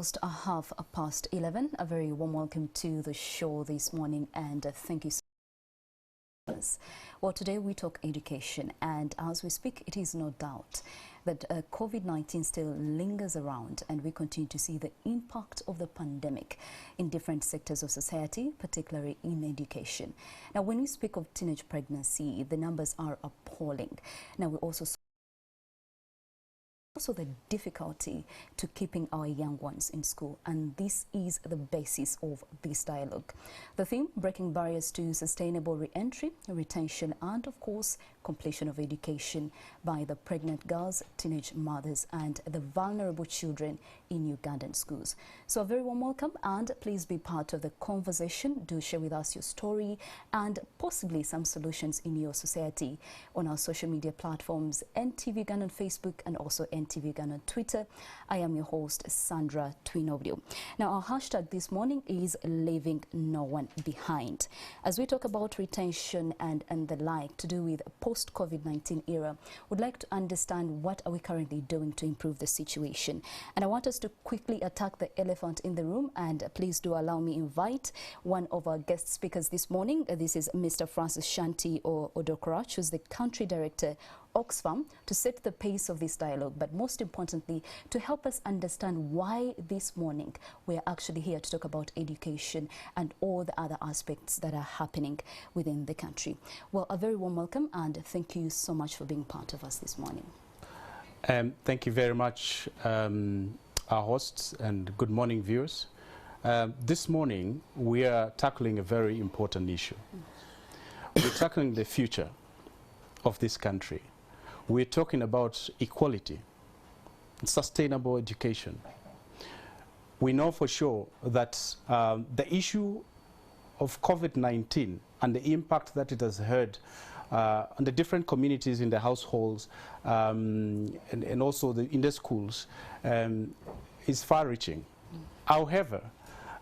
Almost a half past 11. A very warm welcome to the show this morning, and thank you so much. Well, today we talk education, and as we speak, it is no doubt that COVID-19 still lingers around, and we continue to see the impact of the pandemic in different sectors of society, particularly in education. Now, when we speak of teenage pregnancy, the numbers are appalling. Now, we also the difficulty to keeping our young ones in school, and this is the basis of this dialogue. The theme: breaking barriers to sustainable re-entry, retention, and of course completion of education by the pregnant girls, teenage mothers, and the vulnerable children in Ugandan schools. So a very warm welcome, and please be part of the conversation. Do share with us your story and possibly some solutions in your society on our social media platforms, NTV Uganda on Facebook and also NTV Uganda on Twitter. I am your host, Sandra Twinobio. Now, our hashtag this morning is leaving no one behind. As we talk about retention and the like to do with post-COVID-19 era, would like to understand what are we currently doing to improve the situation. And I want us to quickly attack the elephant in the room, and please do allow me invite one of our guest speakers this morning. This is Mr. Francis Shanti Odokorach, who's the country director Oxfam, to set the pace of this dialogue, but most importantly to help us understand why this morning we are actually here to talk about education and all the other aspects that are happening within the country. Well, a very warm welcome, and thank you so much for being part of us this morning. Thank you very much, our hosts, and good morning, viewers. This morning we are tackling a very important issue. We're tackling the future of this country. We're talking about equality, sustainable education. We know for sure that the issue of COVID-19 and the impact that it has had on the different communities in the households and also in the schools is far-reaching. However,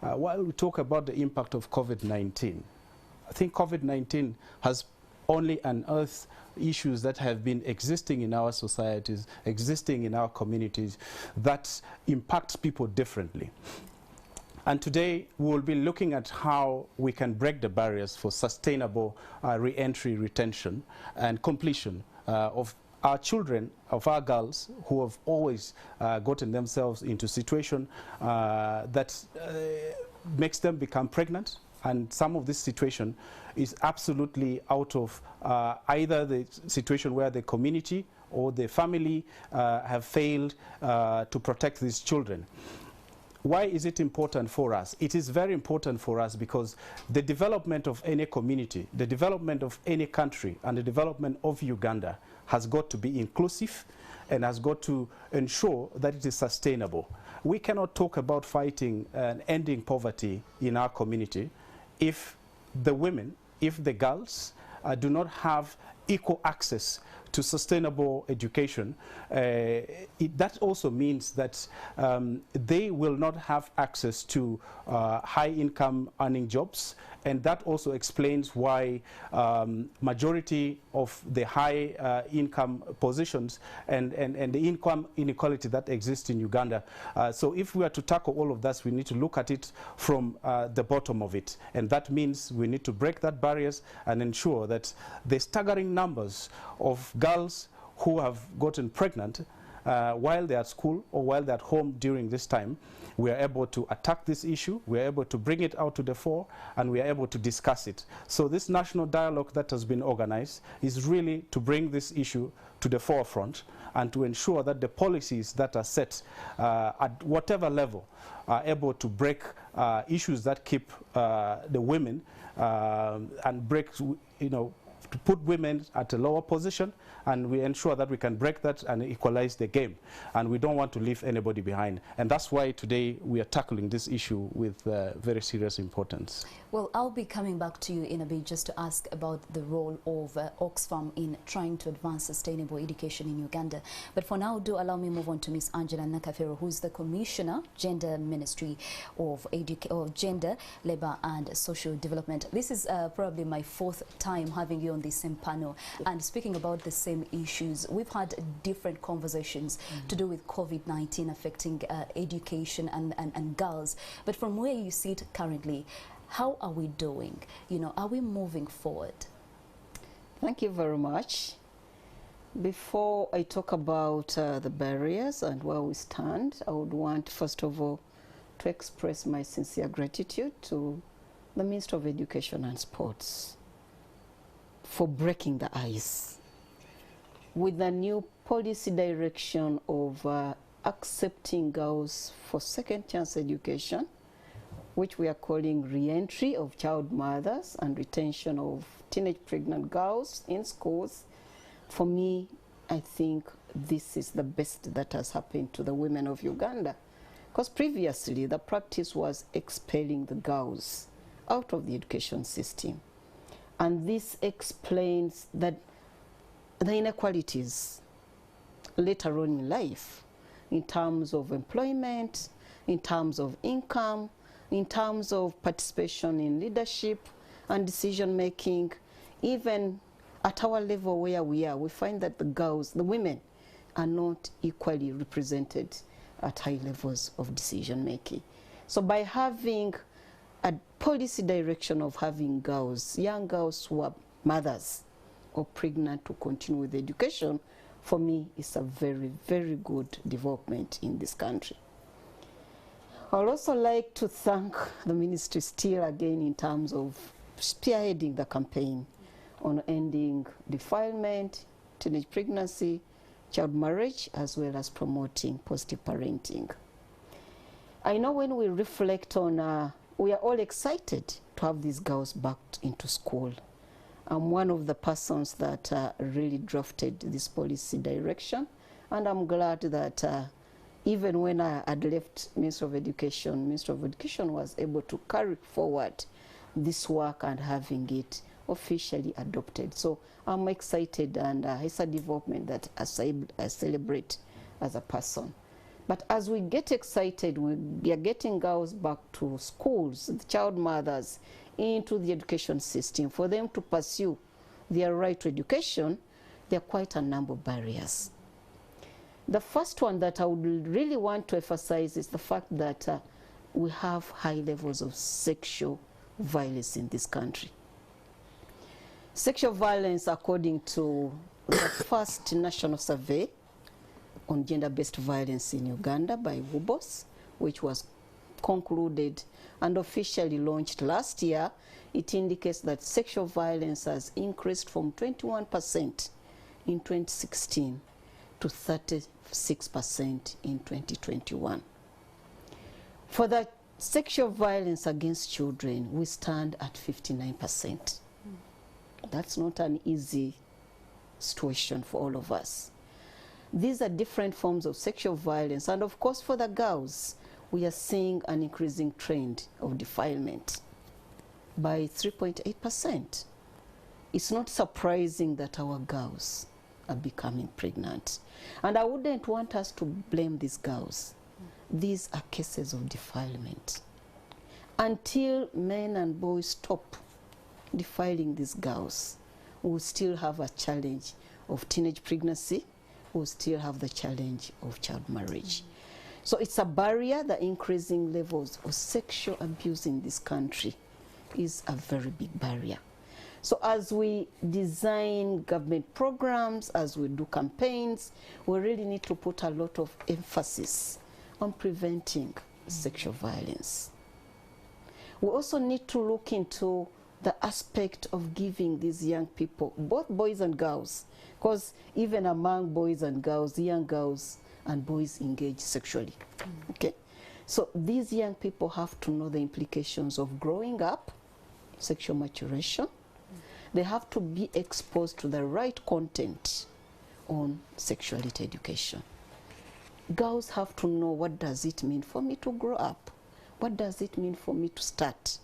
while we talk about the impact of COVID-19, I think COVID-19 has only unearthed issues that have been existing in our societies, existing in our communities, that impact people differently. And today we will be looking at how we can break the barriers for sustainable re-entry, retention, and completion of our children, of our girls who have always gotten themselves into a situation that makes them become pregnant. And some of this situation is absolutely out of either the situation where the community or the family have failed to protect these children. Why is it important for us? It is very important for us because the development of any community, the development of any country, and the development of Uganda has got to be inclusive and has got to ensure that it is sustainable. We cannot talk about fighting and ending poverty in our community if the women, if the girls do not have equal access to sustainable education. That also means that they will not have access to high-income earning jobs, and that also explains why majority of the high income positions and the income inequality that exists in Uganda. So if we are to tackle all of that, we need to look at it from the bottom of it, and that means we need to break that barriers and ensure that the staggering numbers of girls who have gotten pregnant while they're at school or while they're at home during this time, we are able to attack this issue, we are able to bring it out to the fore, and we are able to discuss it. So this national dialogue that has been organized is really to bring this issue to the forefront and to ensure that the policies that are set at whatever level are able to break issues that keep the women and break, to put women at a lower position, and we ensure that we can break that and equalize the game. And we don't want to leave anybody behind. And that's why today we are tackling this issue with very serious importance. Well, I'll be coming back to you in a bit just to ask about the role of Oxfam in trying to advance sustainable education in Uganda. But for now, do allow me move on to Ms. Angela Nakafero, who's the Commissioner, Gender Ministry of Gender, Labour and Social Development. This is probably my fourth time having you on on the same panel. And speaking about the same issues, we've had different conversations to do with COVID-19 affecting education and girls. But from where you sit currently, how are we doing? You know, are we moving forward? Thank you very much. Before I talk about the barriers and where we stand, I would want, first of all, to express my sincere gratitude to the Minister of Education and Sports for breaking the ice with the new policy direction of accepting girls for second chance education, which we are calling re-entry of child mothers and retention of teenage pregnant girls in schools. For me, I think this is the best that has happened to the women of Uganda. Because previously, the practice was expelling the girls out of the education system. And this explains that the inequalities later on in life, in terms of employment, in terms of income, in terms of participation in leadership and decision making, even at our level where we are, we find that the girls, the women, are not equally represented at high levels of decision making. So by having a policy direction of having girls, young girls who are mothers or pregnant to continue with education, for me, it's a very, very good development in this country. I would also like to thank the ministry still again in terms of spearheading the campaign on ending defilement, teenage pregnancy, child marriage, as well as promoting positive parenting. I know when we reflect on, we are all excited to have these girls back into school. I'm one of the persons that really drafted this policy direction, and I'm glad that even when I had left Minister of Education was able to carry forward this work and having it officially adopted. So I'm excited, and it's a development that I celebrate as a person. But as we get excited, we are getting girls back to schools, the child mothers, into the education system. For them to pursue their right to education, there are quite a number of barriers. The first one that I would really want to emphasize is the fact that we have high levels of sexual violence in this country. Sexual violence, according to the first national survey on gender-based violence in Uganda by WUBOS, which was concluded and officially launched last year, it indicates that sexual violence has increased from 21% in 2016 to 36% in 2021. For the sexual violence against children, we stand at 59%. That's not an easy situation for all of us. These are different forms of sexual violence, and of course for the girls, we are seeing an increasing trend of defilement by 3.8%. It's not surprising that our girls are becoming pregnant. And I wouldn't want us to blame these girls. These are cases of defilement. Until men and boys stop defiling these girls, we will still have a challenge of teenage pregnancy, we will still have the challenge of child marriage. So it's a barrier. The increasing levels of sexual abuse in this country is a very big barrier. So as we design government programs, as we do campaigns, we really need to put a lot of emphasis on preventing sexual violence. We also need to look into the aspect of giving these young people, both boys and girls, because even among boys and girls, young girls and boys engage sexually. Okay? So these young people have to know the implications of growing up, sexual maturation. They have to be exposed to the right content on sexuality education. Girls have to know, what does it mean for me to grow up? What does it mean for me to start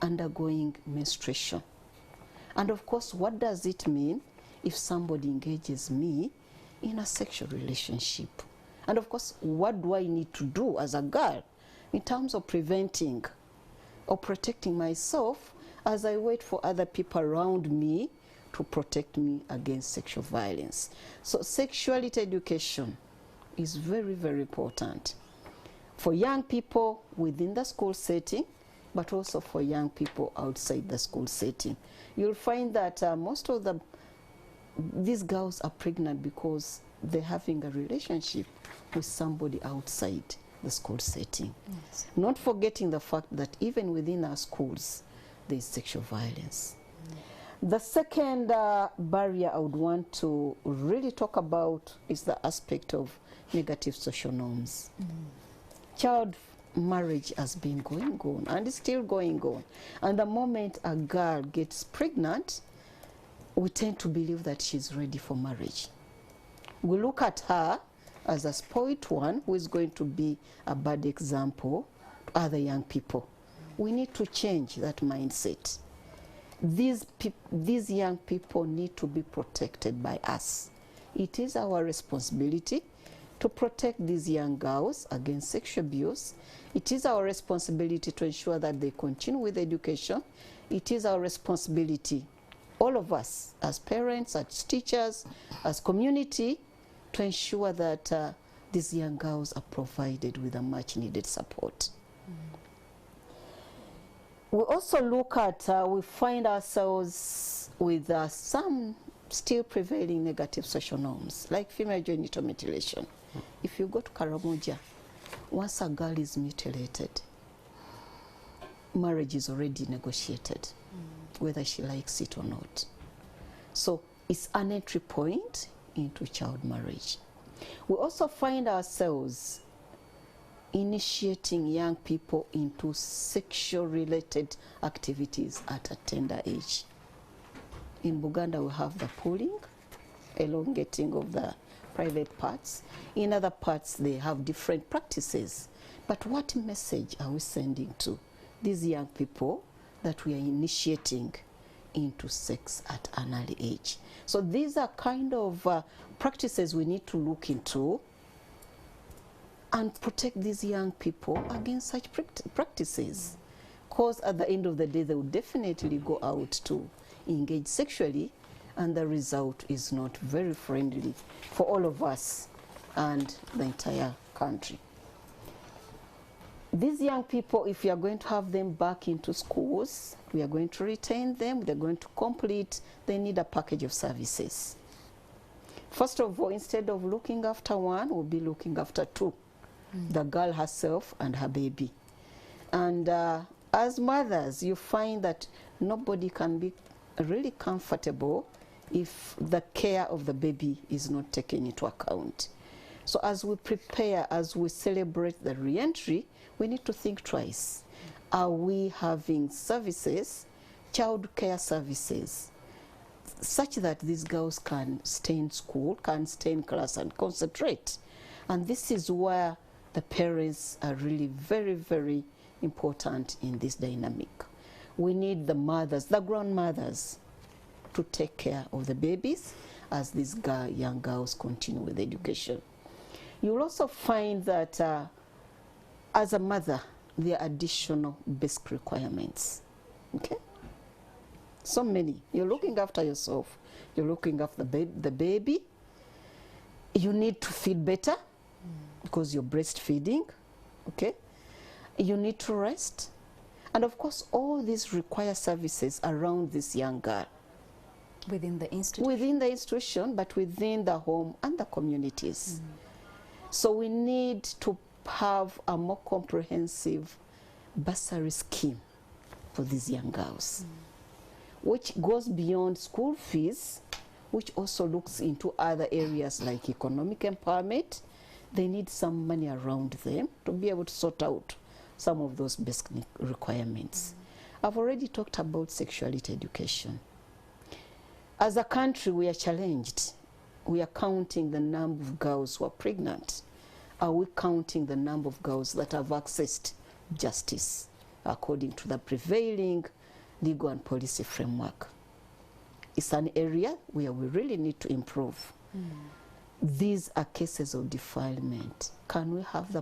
undergoing menstruation? And of course, what does it mean if somebody engages me in a sexual relationship? And of course, what do I need to do as a girl in terms of preventing or protecting myself as I wait for other people around me to protect me against sexual violence. So sexuality education is very, very important for young people within the school setting, but also for young people outside the school setting. You'll find that most of these girls are pregnant because they're having a relationship with somebody outside the school setting. Yes. Not forgetting the fact that even within our schools, there is sexual violence. The second barrier I would want to really talk about is the aspect of negative social norms. Child marriage has been going on and is still going on. And the moment a girl gets pregnant, we tend to believe that she's ready for marriage. We look at her as a spoiled one who is going to be a bad example to other young people. We need to change that mindset. These young people need to be protected by us. It is our responsibility to protect these young girls against sexual abuse. It is our responsibility to ensure that they continue with education. It is our responsibility, all of us, as parents, as teachers, as community, to ensure that these young girls are provided with a much needed support. We also look at, we find ourselves with some still prevailing negative social norms, like female genital mutilation. If you go to Karamoja, once a girl is mutilated, marriage is already negotiated, whether she likes it or not. So it's an entry point into child marriage. We also find ourselves initiating young people into sexual related activities at a tender age. In Uganda we have the pulling, elongating of the private parts. In other parts they have different practices. But what message are we sending to these young people that we are initiating into sex at an early age? So these are kind of practices we need to look into and protect these young people against such practices. Because at the end of the day, they will definitely go out to engage sexually, and the result is not very friendly for all of us and the entire country. These young people, if we are going to have them back into schools, we are going to retain them, they're going to complete, they need a package of services. First of all, instead of looking after one, we'll be looking after two. The girl herself and her baby. And as mothers, you find that nobody can be really comfortable if the care of the baby is not taken into account. So as we prepare, as we celebrate the re-entry, we need to think twice. Are we having services, child care services, such that these girls can stay in school, can stay in class and concentrate? And this is where the parents are really very, very important in this dynamic. We need the mothers, the grandmothers, to take care of the babies as these young girls continue with education. You'll also find that as a mother, there are additional basic requirements. Okay? So many. You're looking after yourself. You're looking after the baby. You need to feed better, because you're breastfeeding, okay? You need to rest. And of course, all these require services around this young girl. Within the institution? Within the institution, but within the home and the communities. So we need to have a more comprehensive bursary scheme for these young girls, which goes beyond school fees, which also looks into other areas like economic empowerment. They need some money around them to be able to sort out some of those basic requirements. I've already talked about sexuality education. As a country, we are challenged. We are counting the number of girls who are pregnant. Are we counting the number of girls that have accessed justice according to the prevailing legal and policy framework? It's an area where we really need to improve. These are cases of defilement. Can we have the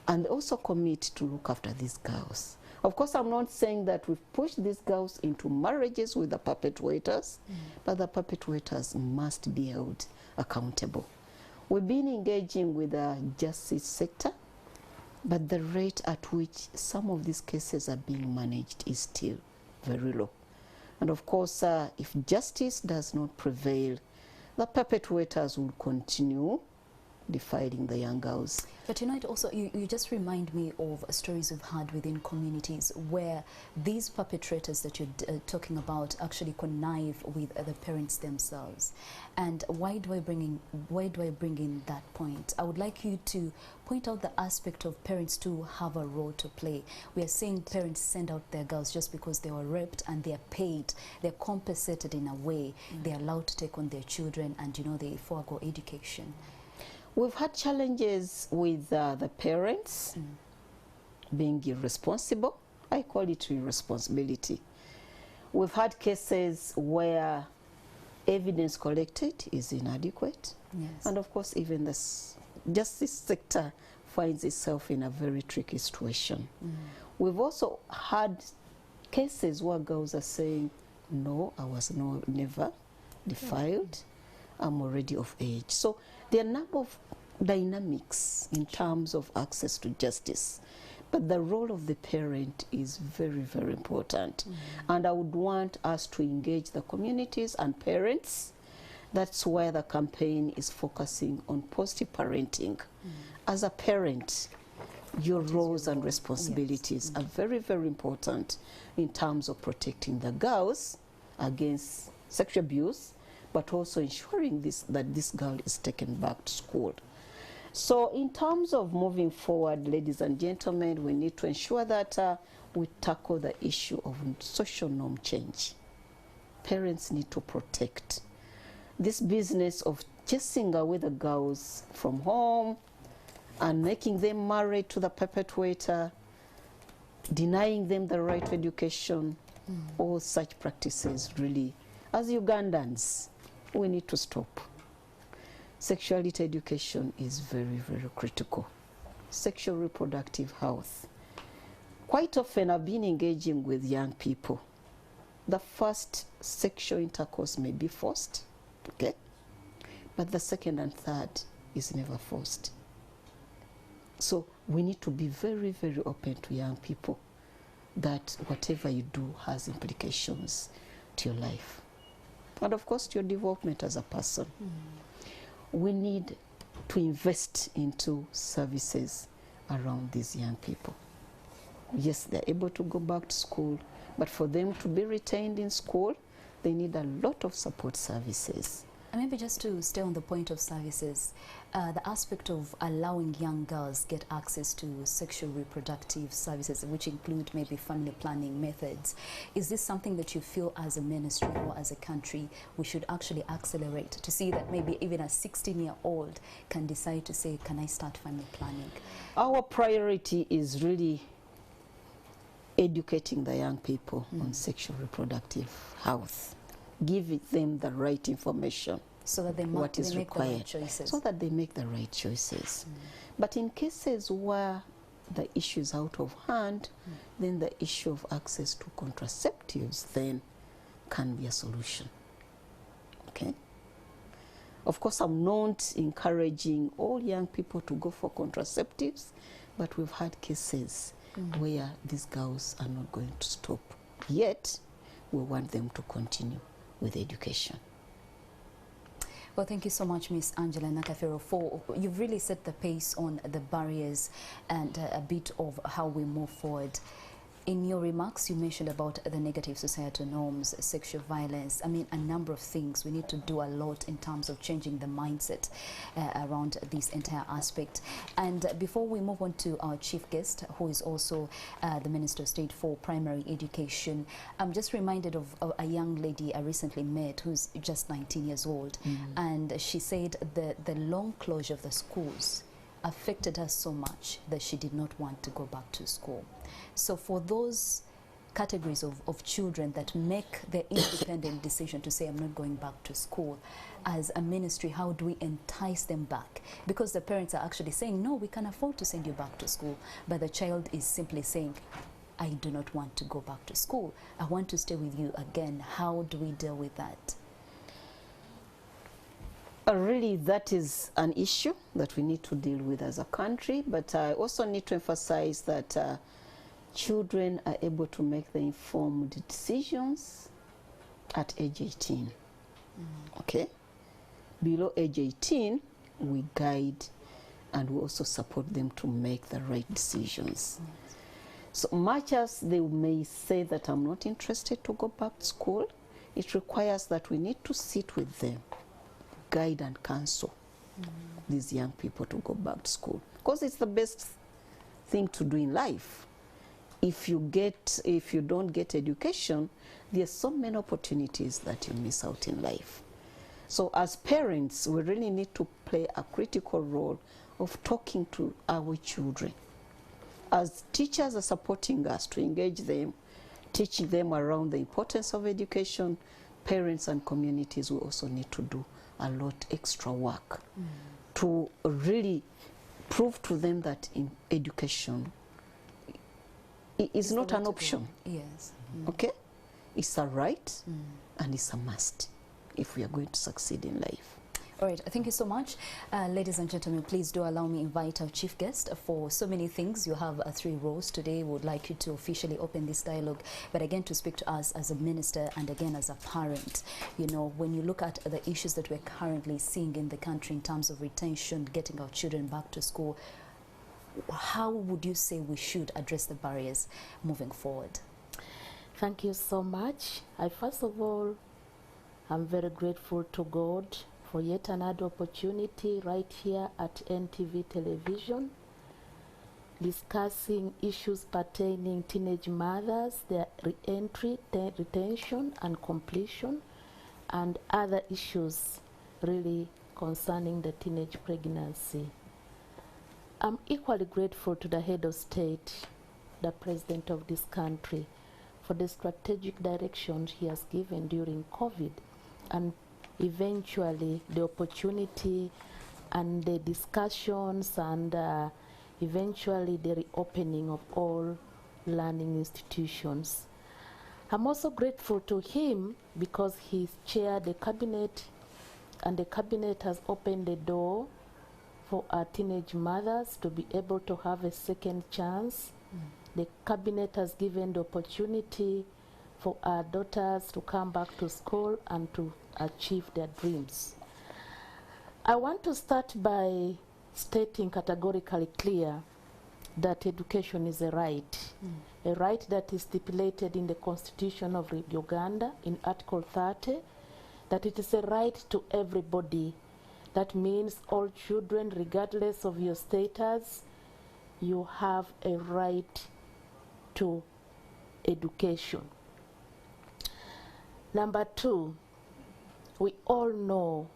and also commit to look after these girls. Of course, I'm not saying that we've pushed these girls into marriages with the perpetrators, but the perpetrators must be held accountable. We've been engaging with the justice sector, but the rate at which some of these cases are being managed is still very low. And of course, if justice does not prevail, the perpetrators will continue defiling the young girls. But you know, it also, you just remind me of stories we've had within communities where these perpetrators that you're talking about actually connive with the parents themselves. And why do I bring in that point? I would like you to point out the aspect of parents to have a role to play. We are seeing parents send out their girls just because they were raped, and they are paid, they're compensated in a way, they're allowed to take on their children, and you know, they forego education. We've had challenges with the parents being irresponsible. I call it irresponsibility. We've had cases where evidence collected is inadequate. Yes. And of course, even the justice sector finds itself in a very tricky situation. We've also had cases where girls are saying, no, I was never defiled. I'm already of age. So there are a number of dynamics in terms of access to justice. But the role of the parent is very, very important. And I would want us to engage the communities and parents. That's where the campaign is focusing on positive parenting. As a parent, your roles and responsibilities are very, very important in terms of protecting the girls against sexual abuse, but also ensuring that this girl is taken back to school. So in terms of moving forward, ladies and gentlemen, we need to ensure that we tackle the issue of social norm change. Parents need to protect this business of chasing away the girls from home and making them married to the perpetrator, denying them the right to education. All such practices really, as Ugandans, we need to stop. Sexuality education is very, very critical. Sexual reproductive health. Quite often I've been engaging with young people. The first sexual intercourse may be forced, okay? But the second and third is never forced. So we need to be very, very open to young people that whatever you do has implications to your life. And of course, your development as a person. We need to invest into services around these young people. Yes, they're able to go back to school, but for them to be retained in school, they need a lot of support services. And maybe just to stay on the point of services, the aspect of allowing young girls get access to sexual reproductive services, which include maybe family planning methods. Is this something that you feel as a ministry or as a country we should actually accelerate to see that maybe even a 16-year-old can decide to say, can I start family planning? Our priority is really educating the young people on sexual reproductive health. Give them the right information, so that they what is make required, the right choices. so that they make the right choices. But in cases where the issue is out of hand, then the issue of access to contraceptives then can be a solution. Okay. Of course, I'm not encouraging all young people to go for contraceptives, but we've had cases where these girls are not going to stop. Yet, we want them to continue with education. Well, thank you so much, Miss Angela Nakafero, for you've really set the pace on the barriers and a bit of how we move forward. In your remarks, you mentioned about the negative societal norms, sexual violence. I mean, a number of things. We need to do a lot in terms of changing the mindset around this entire aspect. And before we move on to our chief guest, who is also the Minister of State for Primary Education, I'm just reminded of a young lady I recently met who's just 19 years old. And she said the long closure of the schools affected her so much that she did not want to go back to school. So for those categories of children that make their independent decision to say, I'm not going back to school. As a ministry, how do we entice them back? Because the parents are actually saying, no, we can afford to send you back to school. But the child is simply saying, I do not want to go back to school. I want to stay with you again. How do we deal with that? Really, that is an issue that we need to deal with as a country, but I also need to emphasize that children are able to make the informed decisions at age 18. Okay? Below age 18, we guide and we also support them to make the right decisions. So much as they may say that I'm not interested to go back to school, it requires that we need to sit with them, guide and counsel these young people to go back to school, because it's the best thing to do in life. If you don't get education, there are so many opportunities that you miss out in life. So as parents, we really need to play a critical role of talking to our children. As teachers are supporting us to engage them, teaching them around the importance of education, parents and communities will also need to do a lot extra work to really prove to them that education is not an option. Yes. Okay? It's a right and it's a must if we are going to succeed in life. All right, thank you so much. Ladies and gentlemen, please do allow me to invite our chief guest. For so many things, you have 3 roles today. We would like you to officially open this dialogue, but again to speak to us as a minister and again as a parent. You know, when you look at the issues that we're currently seeing in the country in terms of retention, getting our children back to school, how would you say we should address the barriers moving forward? Thank you so much. First of all, I'm very grateful to God for yet another opportunity right here at NTV Television, discussing issues pertaining teenage mothers, their re-entry, retention and completion, and other issues really concerning the teenage pregnancy. I'm equally grateful to the head of state, the president of this country, for the strategic direction he has given during COVID, and eventually the opportunity and the discussions and eventually the reopening of all learning institutions. I'm also grateful to him because he's chaired the cabinet, and the cabinet has opened the door for our teenage mothers to be able to have a second chance. The cabinet has given the opportunity for our daughters to come back to school and to achieve their dreams. I want to start by stating categorically clear that education is a right that is stipulated in the Constitution of Uganda in Article 30, that it is a right to everybody. That means all children, regardless of your status, you have a right to education. Number 2, we all know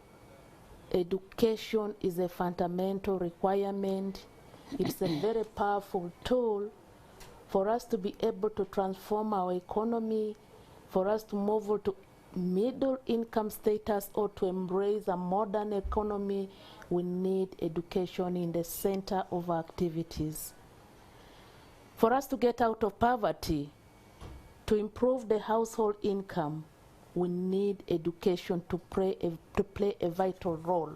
education is a fundamental requirement. It's a very powerful tool for us to be able to transform our economy, for us to move to middle income status or to embrace a modern economy. We need education in the center of our activities. For us to get out of poverty, to improve the household income, we need education to play a vital role.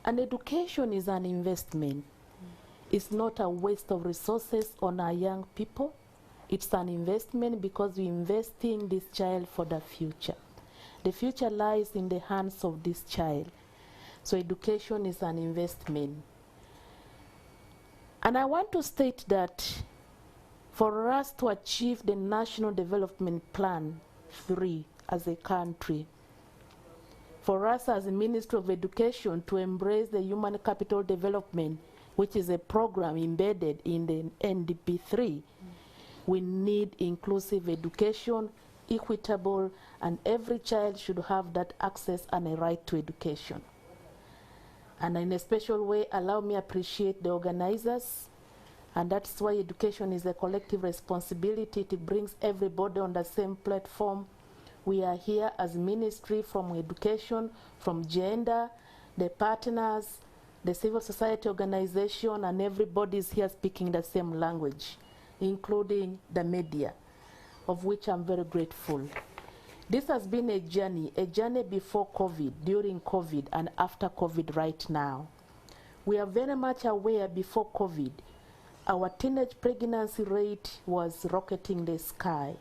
And education is an investment. It's not a waste of resources on our young people. It's an investment because we invest in this child for the future. The future lies in the hands of this child. So education is an investment. And I want to state that for us to achieve the National Development Plan 3 as a country, for us as a Ministry of Education to embrace the Human Capital Development, which is a program embedded in the NDP 3, we need inclusive education, equitable, and every child should have that access and a right to education. And in a special way, allow me to appreciate the organizers And that's why education is a collective responsibility. It brings everybody on the same platform. We are here as ministry from education, from gender, the partners, the civil society organization, and everybody is here speaking the same language, including the media, of which I'm very grateful. This has been a journey before COVID, during COVID, and after COVID right now. We are very much aware before COVID, our teenage pregnancy rate was rocketing the sky.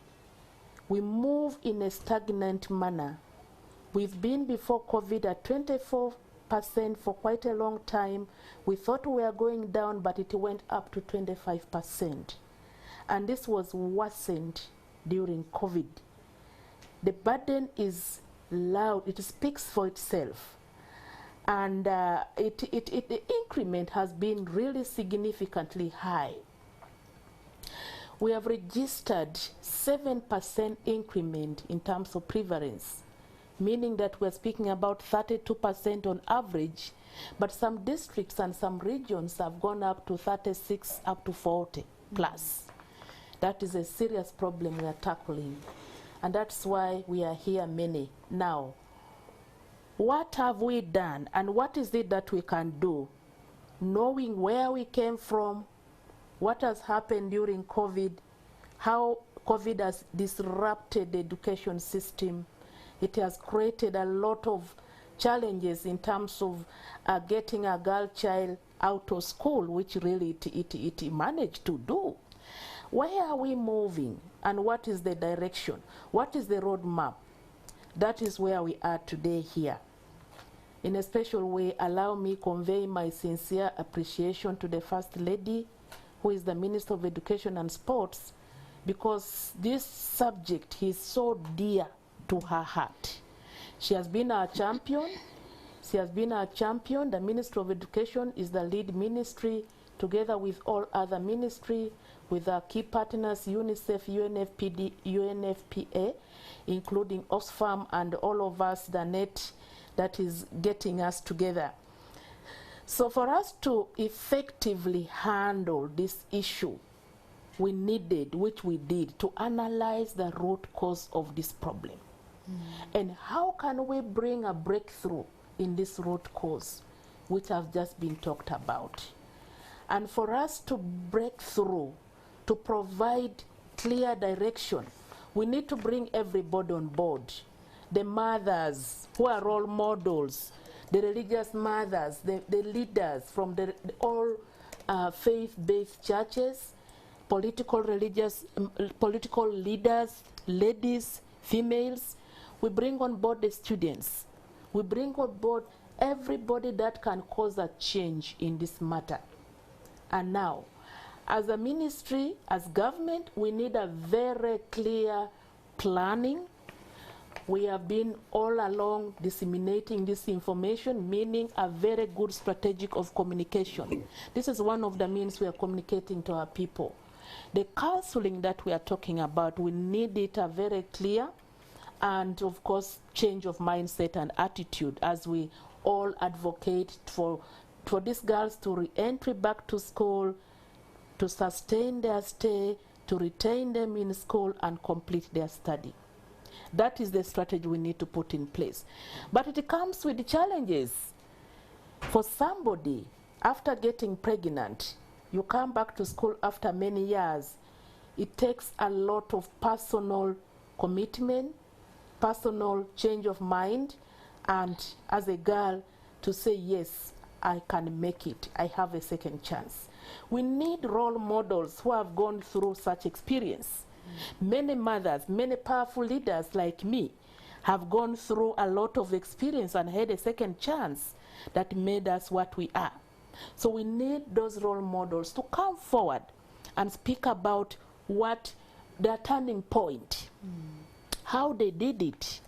We move in a stagnant manner. We've been before COVID at 24% for quite a long time. We thought we were going down, but it went up to 25%. And this was worsened during COVID. The burden is loud, it speaks for itself. And the increment has been really significantly high. We have registered 7% increment in terms of prevalence, meaning that we're speaking about 32% on average, but some districts and some regions have gone up to 36, up to 40 plus. That is a serious problem we are tackling. And that's why we are here many. Now, what have we done and what is it that we can do? Knowing where we came from, what has happened during COVID, how COVID has disrupted the education system. It has created a lot of challenges in terms of getting a girl child out of school, which really it managed to do. Where are we moving and what is the direction? What is the roadmap? That is where we are today here. In a special way, allow me convey my sincere appreciation to the First Lady, who is the Minister of Education and Sports, because this subject is so dear to her heart. She has been our champion. She has been our champion. The Ministry of Education is the lead ministry, together with all other ministry, with our key partners, UNICEF, UNFPD, UNFPA, including Oxfam and all of us, the net that is getting us together. So for us to effectively handle this issue, we needed, which we did, to analyze the root cause of this problem. And how can we bring a breakthrough in this root cause, which have just been talked about. And for us to break through, to provide clear direction, we need to bring everybody on board. The mothers who are role models, the religious mothers, the leaders from all faith-based churches, political leaders, ladies, females. We bring on board the students. We bring on board everybody that can cause a change in this matter. And now, as a ministry, as government, we need a very clear planning. We have been all along disseminating this information, meaning a very good strategic of communication. This is one of the means we are communicating to our people. The counseling that we are talking about, we need it a very clear and, of course, change of mindset and attitude as we all advocate for these girls to re-entry back to school, to sustain their stay, to retain them in school and complete their study. That is the strategy we need to put in place. But it comes with challenges. For somebody, after getting pregnant, you come back to school after many years, it takes a lot of personal commitment, personal change of mind, and as a girl to say, yes, I can make it, I have a second chance. We need role models who have gone through such experience. Many mothers, many powerful leaders like me have gone through a lot of experience and had a second chance that made us what we are. So we need those role models to come forward and speak about what their turning point, how they did it,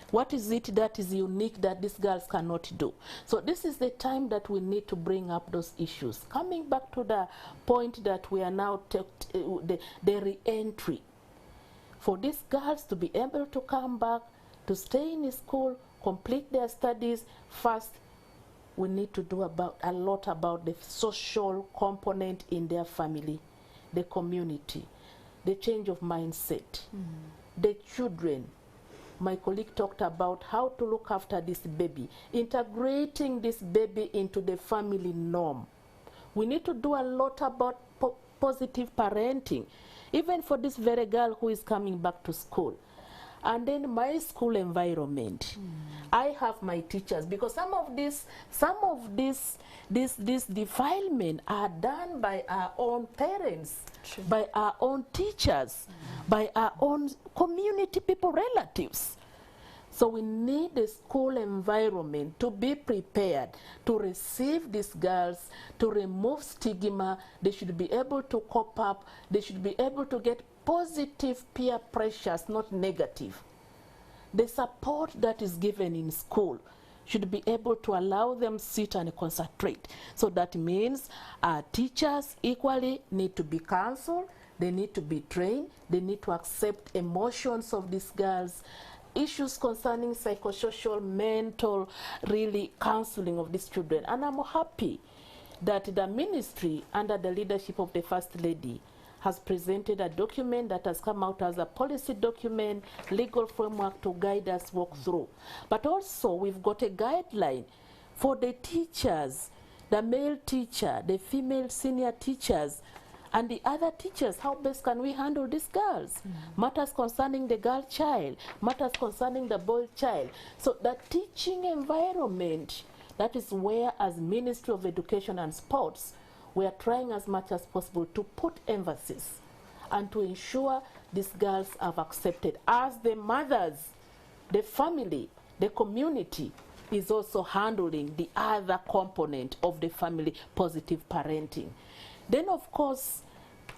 what is it that is unique that these girls cannot do. So this is the time that we need to bring up those issues. Coming back to the point that we are now, the re-entry. For these girls to be able to come back, to stay in school, complete their studies, first we need to do a lot about the social component in their family, the community, the change of mindset, the children. My colleague talked about how to look after this baby, integrating this baby into the family norm. We need to do a lot about positive parenting, even for this very girl who is coming back to school. And then my school environment. I have my teachers, because some of these defilement are done by our own parents, by our own teachers, by our own community people, relatives. So we need the school environment to be prepared to receive these girls, to remove stigma. They should be able to cope up. They should be able to get positive peer pressures, not negative. The support that is given in school should be able to allow them sit and concentrate. So that means our teachers equally need to be counseled, they need to be trained, they need to accept emotions of these girls, issues concerning psychosocial, mental, really counseling of these children. And I'm happy that the ministry, under the leadership of the First Lady, has presented a document that has come out as a policy document, legal framework to guide us walk through. But also we've got a guideline for the teachers, the male teacher, the female senior teachers, and the other teachers. How best can we handle these girls? Matters concerning the girl child, matters concerning the boy child. So the teaching environment, that is where, as Ministry of Education and Sports, we are trying as much as possible to put emphasis and to ensure these girls have accepted, as the mothers, the family, the community is also handling the other component of the family, positive parenting. Then, of course,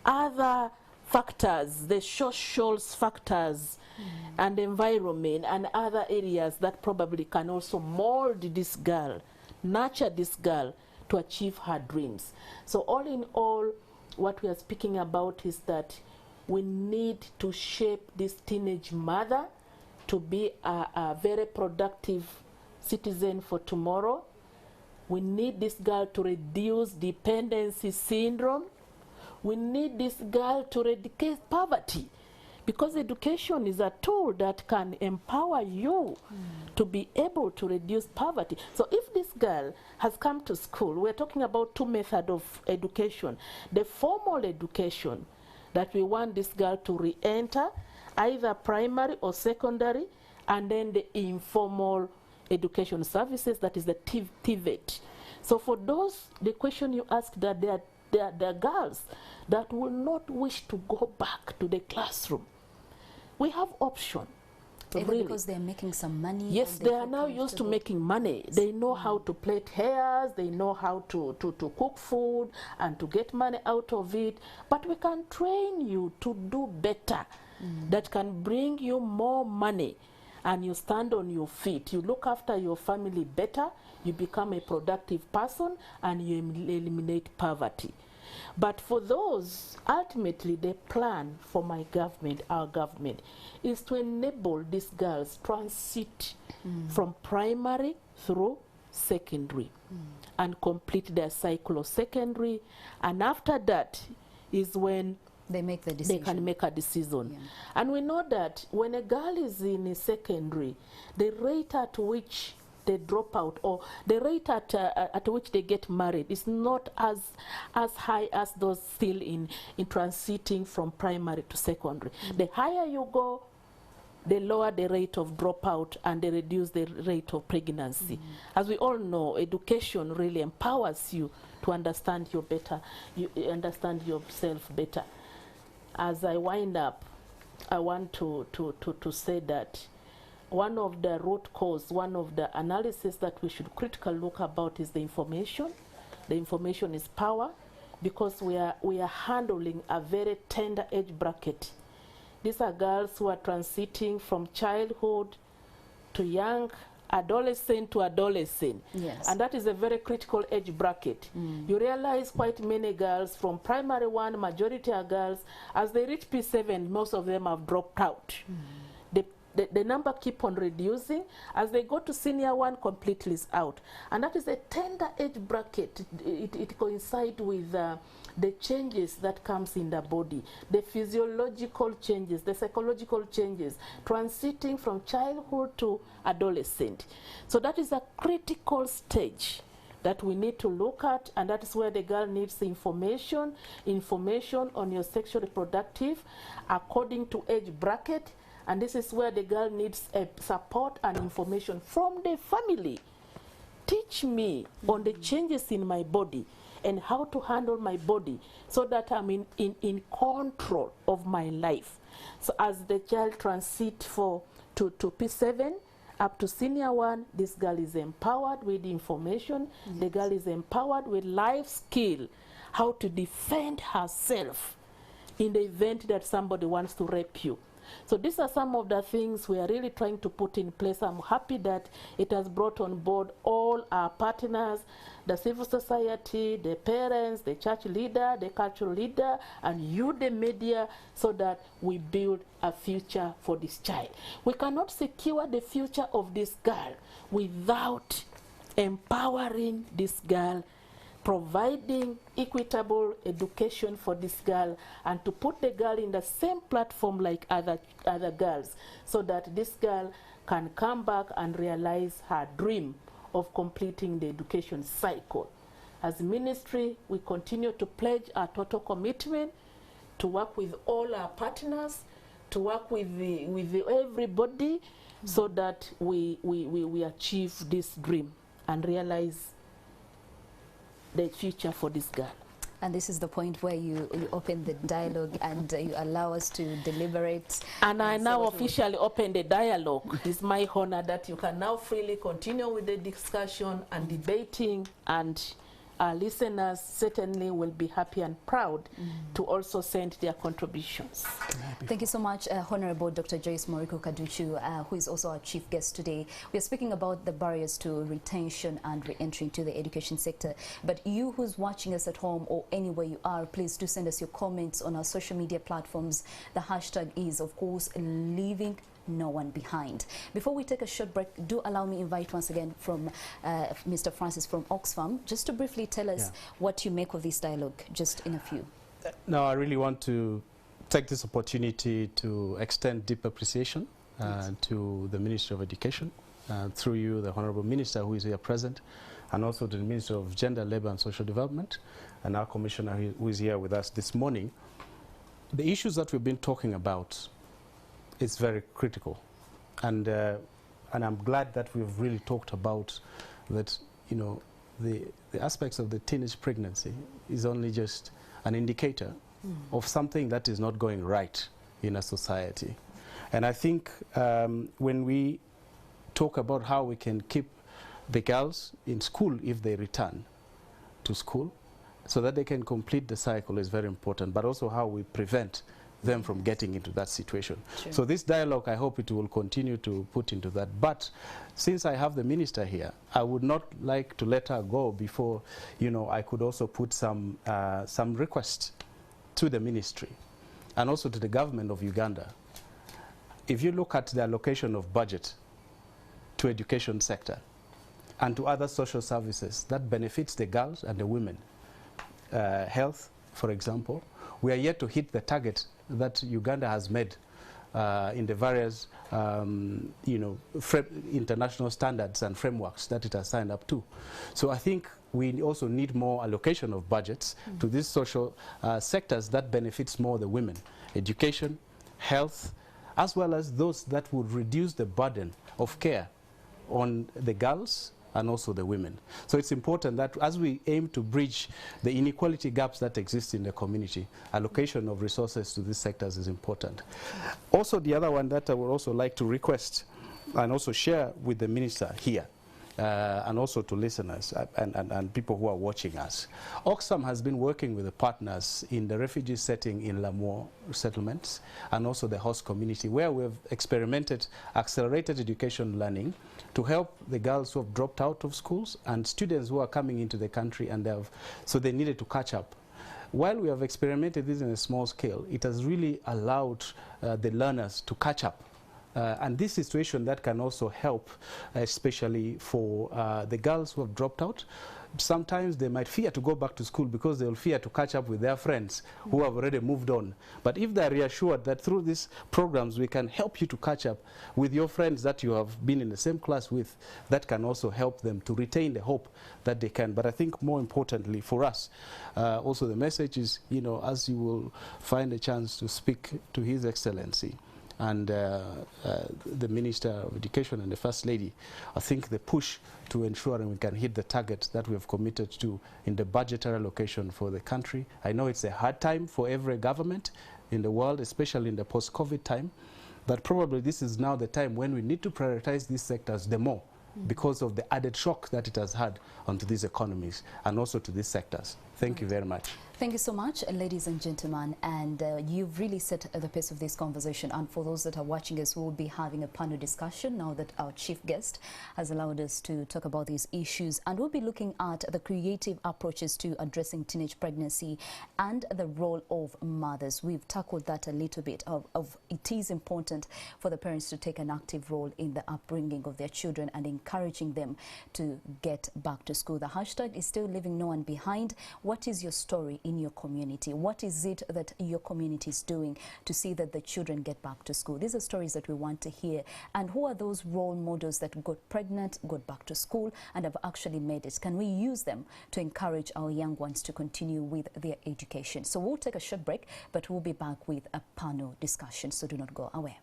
other factors, the social factors and environment and other areas that probably can also mold this girl, nurture this girl to achieve her dreams. So all in all, what we are speaking about is that we need to shape this teenage mother to be a very productive citizen for tomorrow. We need this girl to reduce dependency syndrome. We need this girl to eradicate poverty, because education is a tool that can empower you to be able to reduce poverty. So if this girl has come to school, we're talking about two methods of education. The formal education that we want this girl to re-enter, either primary or secondary, and then the informal education services, that is the TVET. So for those, the question you asked, that there are girls that will not wish to go back to the classroom. We have option. Either really, because they're making some money. Yes, they are now used to making money. They know how to plait hairs, they know how to cook food and to get money out of it. But we can train you to do better, that can bring you more money, and you stand on your feet. You look after your family better, you become a productive person, and you eliminate poverty. But for those, ultimately, the plan for my government, our government, is to enable these girls transit from primary through secondary and complete their cycle of secondary. And after that is when they make the decision. They can make a decision. Yeah. And we know that when a girl is in a secondary, the rate at which they drop out, or the rate at which they get married, is not as high as those still in transiting from primary to secondary. The higher you go, the lower the rate of dropout, and they reduce the rate of pregnancy. As we all know, education really empowers you to understand you better, you understand yourself better. As I wind up, I want to say that one of the root cause, one of the analysis that we should critically look about is the information. The information is power, because we are handling a very tender age bracket. These are girls who are transiting from childhood to young adolescent to adolescent. Yes. And that is a very critical age bracket. You realize quite many girls from primary one, majority are girls, as they reach P7, most of them have dropped out. the number keep on reducing. As they go to senior one, completely is out. And that is a tender age bracket. It coincides with the changes that comes in the body, the physiological changes, the psychological changes, transiting from childhood to adolescent. So that is a critical stage that we need to look at, and that is where the girl needs information on your sexual reproductive according to age bracket. And this is where the girl needs support and information from the family. Teach me on the changes in my body and how to handle my body so that I'm in control of my life. So as the child transits to P7 up to senior one, this girl is empowered with information. Yes. The girl is empowered with life skill, how to defend herself in the event that somebody wants to rape you. So these are some of the things we are really trying to put in place. I'm happy that it has brought on board all our partners, the civil society, the parents, the church leader, the cultural leader, and you, the media, so that we build a future for this child. We cannot secure the future of this girl without empowering this girl, providing equitable education for this girl, and to put the girl in the same platform like other girls, so that this girl can come back and realize her dream of completing the education cycle. As ministry, we continue to pledge our total commitment to work with all our partners, to work with everybody, so that we achieve this dream and realize the future for this girl. And this is the point where you open the dialogue and you allow us to deliberate. And I now officially open the dialogue. It's my honor that you can now freely continue with the discussion and debating, and our listeners certainly will be happy and proud to also send their contributions. Thank you so much, Honorable Dr. Joyce Moriko Kaduchu, who is also our chief guest today. We are speaking about the barriers to retention and re-entry into the education sector. But you who's watching us at home or anywhere you are, please do send us your comments on our social media platforms. The hashtag is, of course, leaving no one behind. Before we take a short break, do allow me invite once again from Mr. Francis from Oxfam, just to briefly tell us what you make of this dialogue, just in a few. Now, I really want to take this opportunity to extend deep appreciation to the Ministry of Education, through you, the Honorable Minister who is here present, and also to the Minister of Gender, Labour and Social Development, and our Commissioner who is here with us this morning. The issues that we've been talking about, it's very critical, and I'm glad that we've really talked about that. You know, the aspects of the teenage pregnancy is only just an indicator of something that is not going right in a society. And I think when we talk about how we can keep the girls in school if they return to school, so that they can complete the cycle, is very important, but also how we prevent them from getting into that situation. Sure. So this dialogue, I hope it will continue to put into that. But since I have the minister here, I would not like to let her go before, you know, I could also put some requests to the ministry and also to the government of Uganda. If you look at the allocation of budget to education sector and to other social services that benefits the girls and the women, health, for example, we are yet to hit the target that Uganda has made in the various international standards and frameworks that it has signed up to. So I think we also need more allocation of budgets to these social sectors that benefits more the women, education, health, as well as those that would reduce the burden of care on the girls and also the women. So it's important that as we aim to bridge the inequality gaps that exist in the community, allocation of resources to these sectors is important. Also, the other one that I would also like to request and also share with the minister here, and also to listeners and people who are watching us. Oxfam has been working with the partners in the refugee setting in Lamour settlements and also the host community, where we've experimented accelerated education learning to help the girls who have dropped out of schools and students who are coming into the country, and so they needed to catch up. While we have experimented this in a small scale, it has really allowed the learners to catch up And this situation that can also help, especially for the girls who have dropped out. Sometimes they might fear to go back to school because they will fear to catch up with their friends who have already moved on. But if they're reassured that through these programs we can help you to catch up with your friends that you have been in the same class with, that can also help them to retain the hope that they can. But I think more importantly for us, also the message is, you know, as you will find a chance to speak to His Excellency and the Minister of Education and the First Lady, I think the push to ensure that we can hit the target that we have committed to in the budgetary allocation for the country. I know it's a hard time for every government in the world, especially in the post-COVID time, but probably this is now the time when we need to prioritize these sectors the more because of the added shock that it has had onto these economies and also to these sectors. Thank you very much. Thank you so much, ladies and gentlemen, and you've really set the pace of this conversation. And for those that are watching us, we'll be having a panel discussion now that our chief guest has allowed us to talk about these issues, and we'll be looking at the creative approaches to addressing teenage pregnancy and the role of mothers. We've tackled that a little bit of it is important for the parents to take an active role in the upbringing of their children and encouraging them to get back to school. The hashtag is still leaving no one behind. What is your story in your community? What is it that your community is doing to see that the children get back to school? These are stories that we want to hear. And who are those role models that got pregnant, got back to school, and have actually made it? Can we use them to encourage our young ones to continue with their education? So we'll take a short break, but we'll be back with a panel discussion, so do not go away.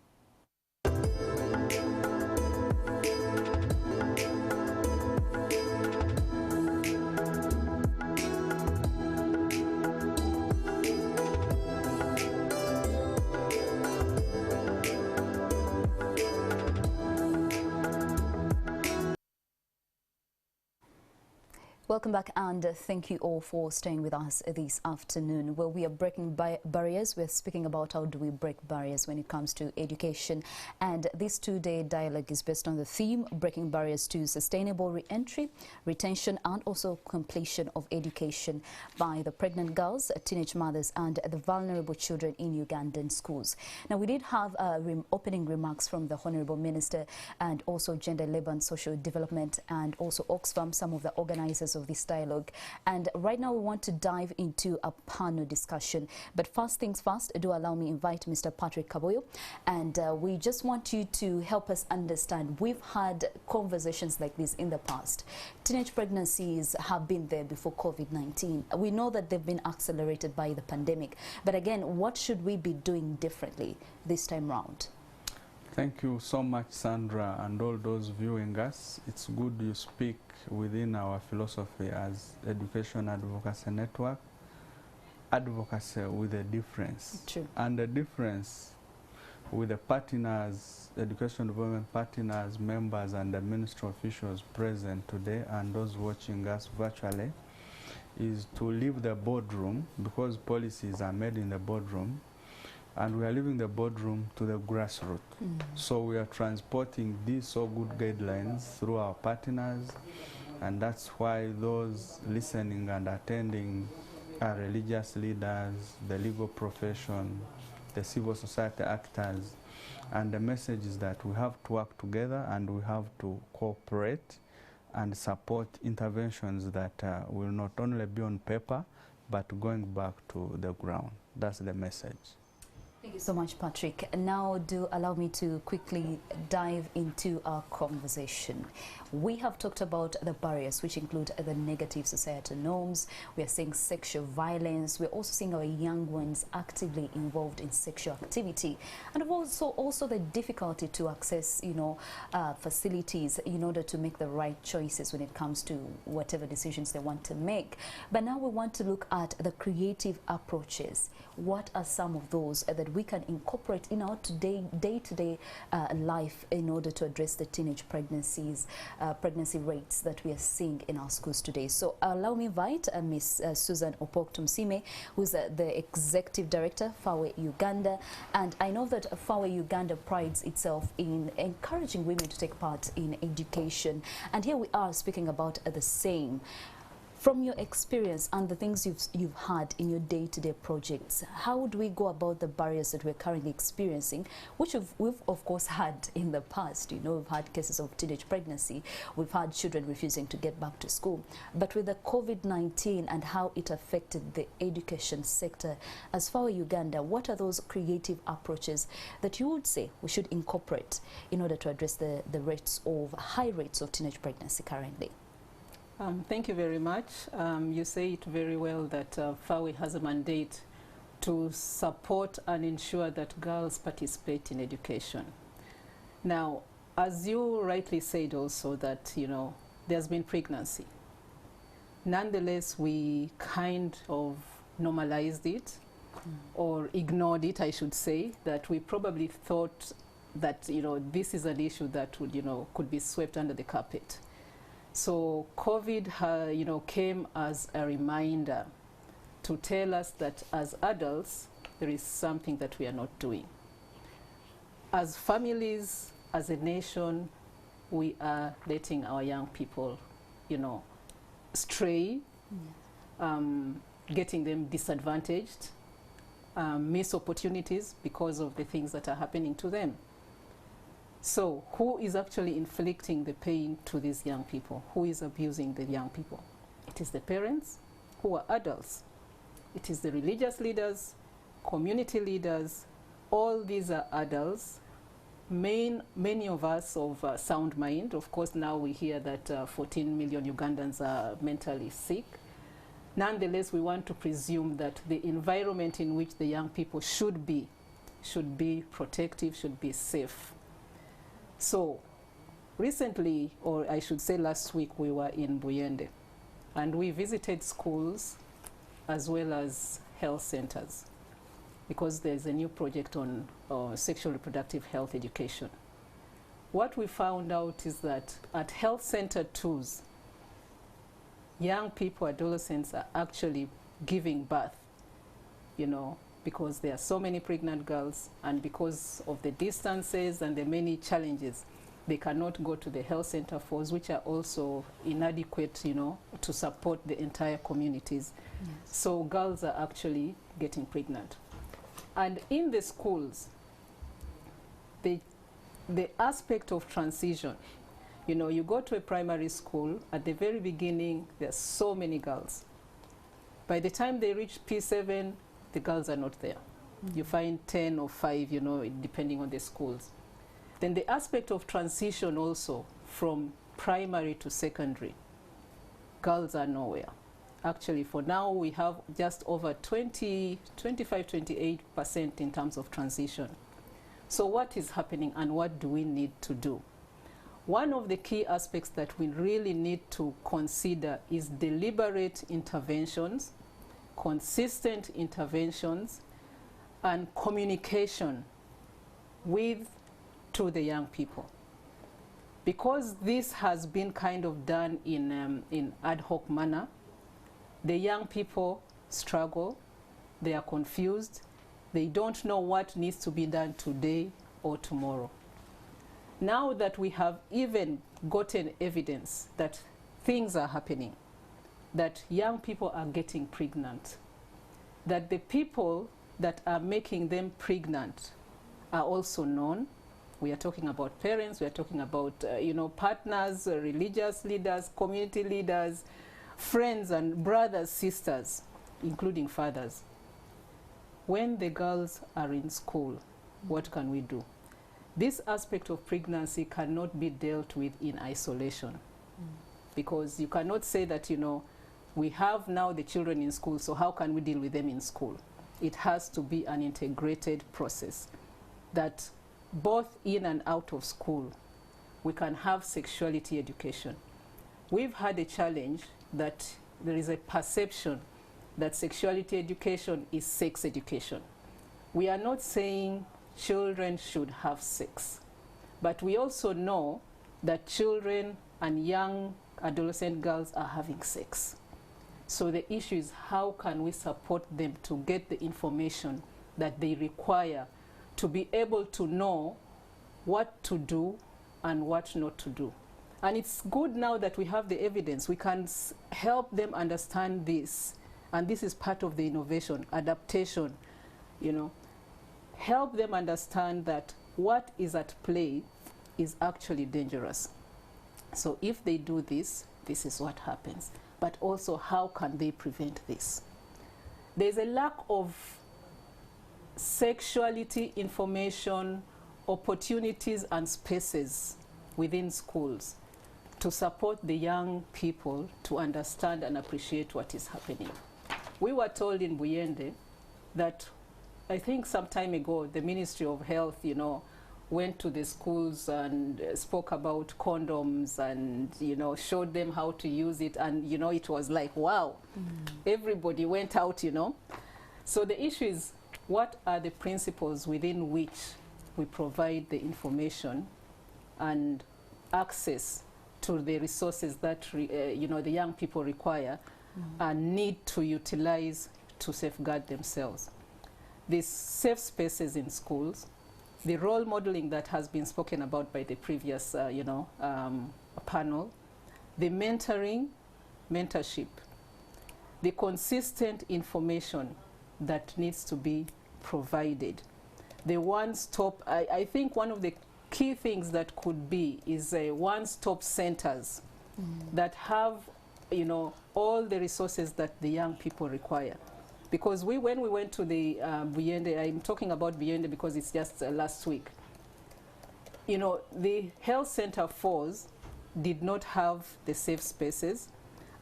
Welcome back, and thank you all for staying with us this afternoon. Well, we are breaking barriers. We're speaking about how do we break barriers when it comes to education. And this two-day dialogue is based on the theme, breaking barriers to sustainable re-entry, retention, and also completion of education by the pregnant girls, teenage mothers, and the vulnerable children in Ugandan schools. Now, we did have opening remarks from the Honorable Minister and also Gender, Labour and Social Development and also Oxfam, some of the organizers of this dialogue. And right now we want to dive into a panel discussion. But first things first, do allow me invite Mr. Patrick Kaboyo. And we just want you to help us understand. We've had conversations like this in the past. Teenage pregnancies have been there before COVID-19. We know that they've been accelerated by the pandemic. But again, what should we be doing differently this time round? Thank you so much, Sandra, and all those viewing us. It's good you speak within our philosophy as Education Advocacy Network. Advocacy with a difference. True. And the difference with the partners, education development partners, members, and the ministry officials present today and those watching us virtually is to leave the boardroom, because policies are made in the boardroom, and we are leaving the boardroom to the grassroots. So we are transporting these so good guidelines through our partners, and that's why those listening and attending are religious leaders, the legal profession, the civil society actors, and the message is that we have to work together and we have to cooperate and support interventions that will not only be on paper, but going back to the ground. That's the message. Thank you so much, Patrick. Now do allow me to quickly dive into our conversation. We have talked about the barriers, which include the negative societal norms. We are seeing sexual violence. We're also seeing our young ones actively involved in sexual activity, and also the difficulty to access, facilities in order to make the right choices when it comes to whatever decisions they want to make. But now we want to look at the creative approaches. What are some of those that we can incorporate in our day-to-day life in order to address the teenage pregnancy rates that we are seeing in our schools today? So allow me invite Miss Susan Opok-Tumsime, who's the Executive Director, FAWE Uganda. And I know that FAWE Uganda prides itself in encouraging women to take part in education. And here we are speaking about the same. From your experience and the things you've had in your day-to-day projects, how do we go about the barriers that we're currently experiencing, which we've of course had in the past? You know, we've had cases of teenage pregnancy, we've had children refusing to get back to school. But with the COVID-19 and how it affected the education sector, as far as Uganda, what are those creative approaches that you would say we should incorporate in order to address the high rates of teenage pregnancy currently? Thank you very much. You say it very well that FAWE has a mandate to support and ensure that girls participate in education. Now, as you rightly said also that, you know, there's been pregnancy. Nonetheless, we kind of normalized it or ignored it, I should say, that we probably thought that, you know, this is an issue that would, you know, could be swept under the carpet. So COVID, you know, came as a reminder to tell us that as adults, there is something that we are not doing. As families, as a nation, we are letting our young people, you know, stray, getting them disadvantaged, miss opportunities because of the things that are happening to them. So who is actually inflicting the pain to these young people? Who is abusing the young people? It is the parents who are adults. It is the religious leaders, community leaders. All these are adults. Many of us of sound mind. Of course, now we hear that 14 million Ugandans are mentally sick. Nonetheless, we want to presume that the environment in which the young people should be protective, should be safe. So recently, or I should say last week, we were in Buyende and we visited schools as well as health centers because there's a new project on sexual reproductive health education. What we found out is that at health center twos, young people, adolescents are actually giving birth, you know, because there are so many pregnant girls and because of the distances and the many challenges, they cannot go to the health center force, which are also inadequate, you know, to support the entire communities. Yes. So girls are actually getting pregnant. And in the schools, the aspect of transition, you know, you go to a primary school, at the very beginning, there are so many girls. By the time they reach P7, the girls are not there. You find 10 or 5, you know, depending on the schools. Then the aspect of transition also from primary to secondary, girls are nowhere. Actually, for now, we have just over 25, 28% in terms of transition. So what is happening and what do we need to do? One of the key aspects that we really need to consider is deliberate interventions, consistent interventions, and communication to the young people. Because this has been kind of done in ad hoc manner, the young people struggle, they are confused, they don't know what needs to be done today or tomorrow. Now that we have even gotten evidence that things are happening, that young people are getting pregnant, that the people that are making them pregnant are also known. We are talking about parents, we are talking about you know, partners, religious leaders, community leaders, friends and brothers, sisters, including fathers. When the girls are in school, what can we do? This aspect of pregnancy cannot be dealt with in isolation, because you cannot say that, you know, we have now the children in school, so how can we deal with them in school? It has to be an integrated process that both in and out of school, we can have sexuality education. We've had a challenge that there is a perception that sexuality education is sex education. We are not saying children should have sex, but we also know that children and young adolescent girls are having sex. So the issue is, how can we support them to get the information that they require to be able to know what to do and what not to do. And it's good now that we have the evidence. We can help them understand this. And this is part of the innovation, adaptation, you know. Help them understand that what is at play is actually dangerous. So if they do this, this is what happens. But also, how can they prevent this? There's a lack of sexuality information, opportunities and spaces within schools to support the young people to understand and appreciate what is happening. We were told in Buyende that, I think some time ago, the Ministry of Health, you know, went to the schools and spoke about condoms and, you know, showed them how to use it. And, you know, it was like, wow, everybody went out, you know. So the issue is, what are the principles within which we provide the information and access to the resources that, you know, the young people require and need to utilize to safeguard themselves? These safe spaces in schools, the role modeling that has been spoken about by the previous, you know, panel, the mentorship, the consistent information that needs to be provided, the one-stop. I think one of the key things that could be is one-stop centers that have, you know, all the resources that the young people require. Because when we went to the Buyende, I'm talking about Buyende because it's just last week, you know, the health center FOS did not have the safe spaces.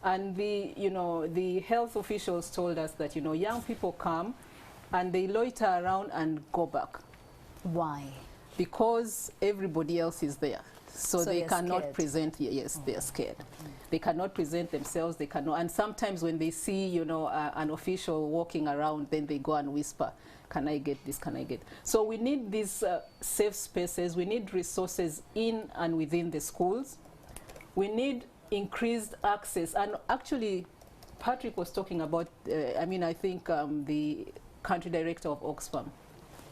And the, you know, the health officials told us that, you know, young people come and they loiter around and go back. Why? Because everybody else is there. So they cannot scared. Present, yes, they're scared. They cannot present themselves, they cannot, and sometimes when they see, you know, an official walking around, then they go and whisper, can I get this, can I get? So we need these safe spaces, we need resources in and within the schools. We need increased access, and actually, Patrick was talking about, I mean, I think the country director of Oxfam,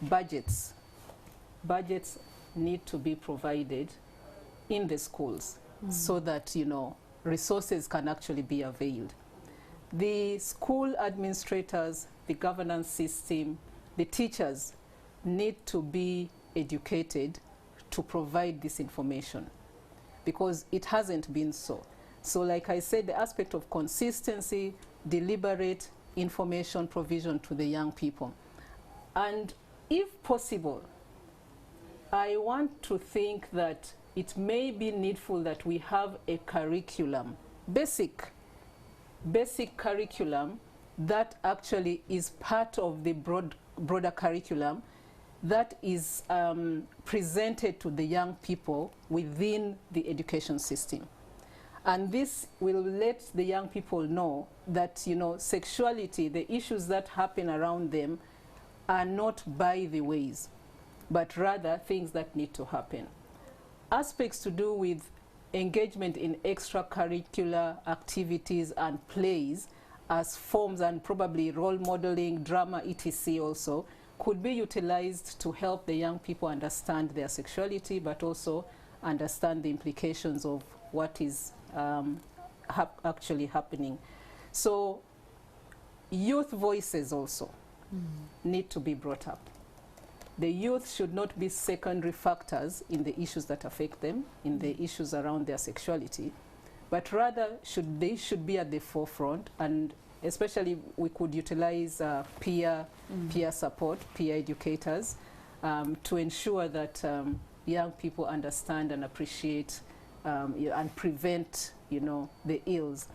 budgets. Budgets need to be provided in the schools so that, you know, resources can actually be availed. The school administrators, the governance system, the teachers need to be educated to provide this information, because it hasn't been so. So like I said, the aspect of consistency, deliberate information provision to the young people. And if possible, I want to think that it may be needful that we have a curriculum, basic curriculum that actually is part of the broader curriculum that is presented to the young people within the education system. And this will let the young people know that, you know, sexuality, the issues that happen around them are not by the ways, but rather things that need to happen. Aspects to do with engagement in extracurricular activities and plays as forms, and probably role modeling, drama, etc. also, could be utilized to help the young people understand their sexuality, but also understand the implications of what is actually happening. So youth voices also need to be brought up. The youth should not be secondary factors in the issues that affect them, in the issues around their sexuality, but rather they should be at the forefront, and especially we could utilize peer support, peer educators, to ensure that young people understand and appreciate and prevent, you know, the ills.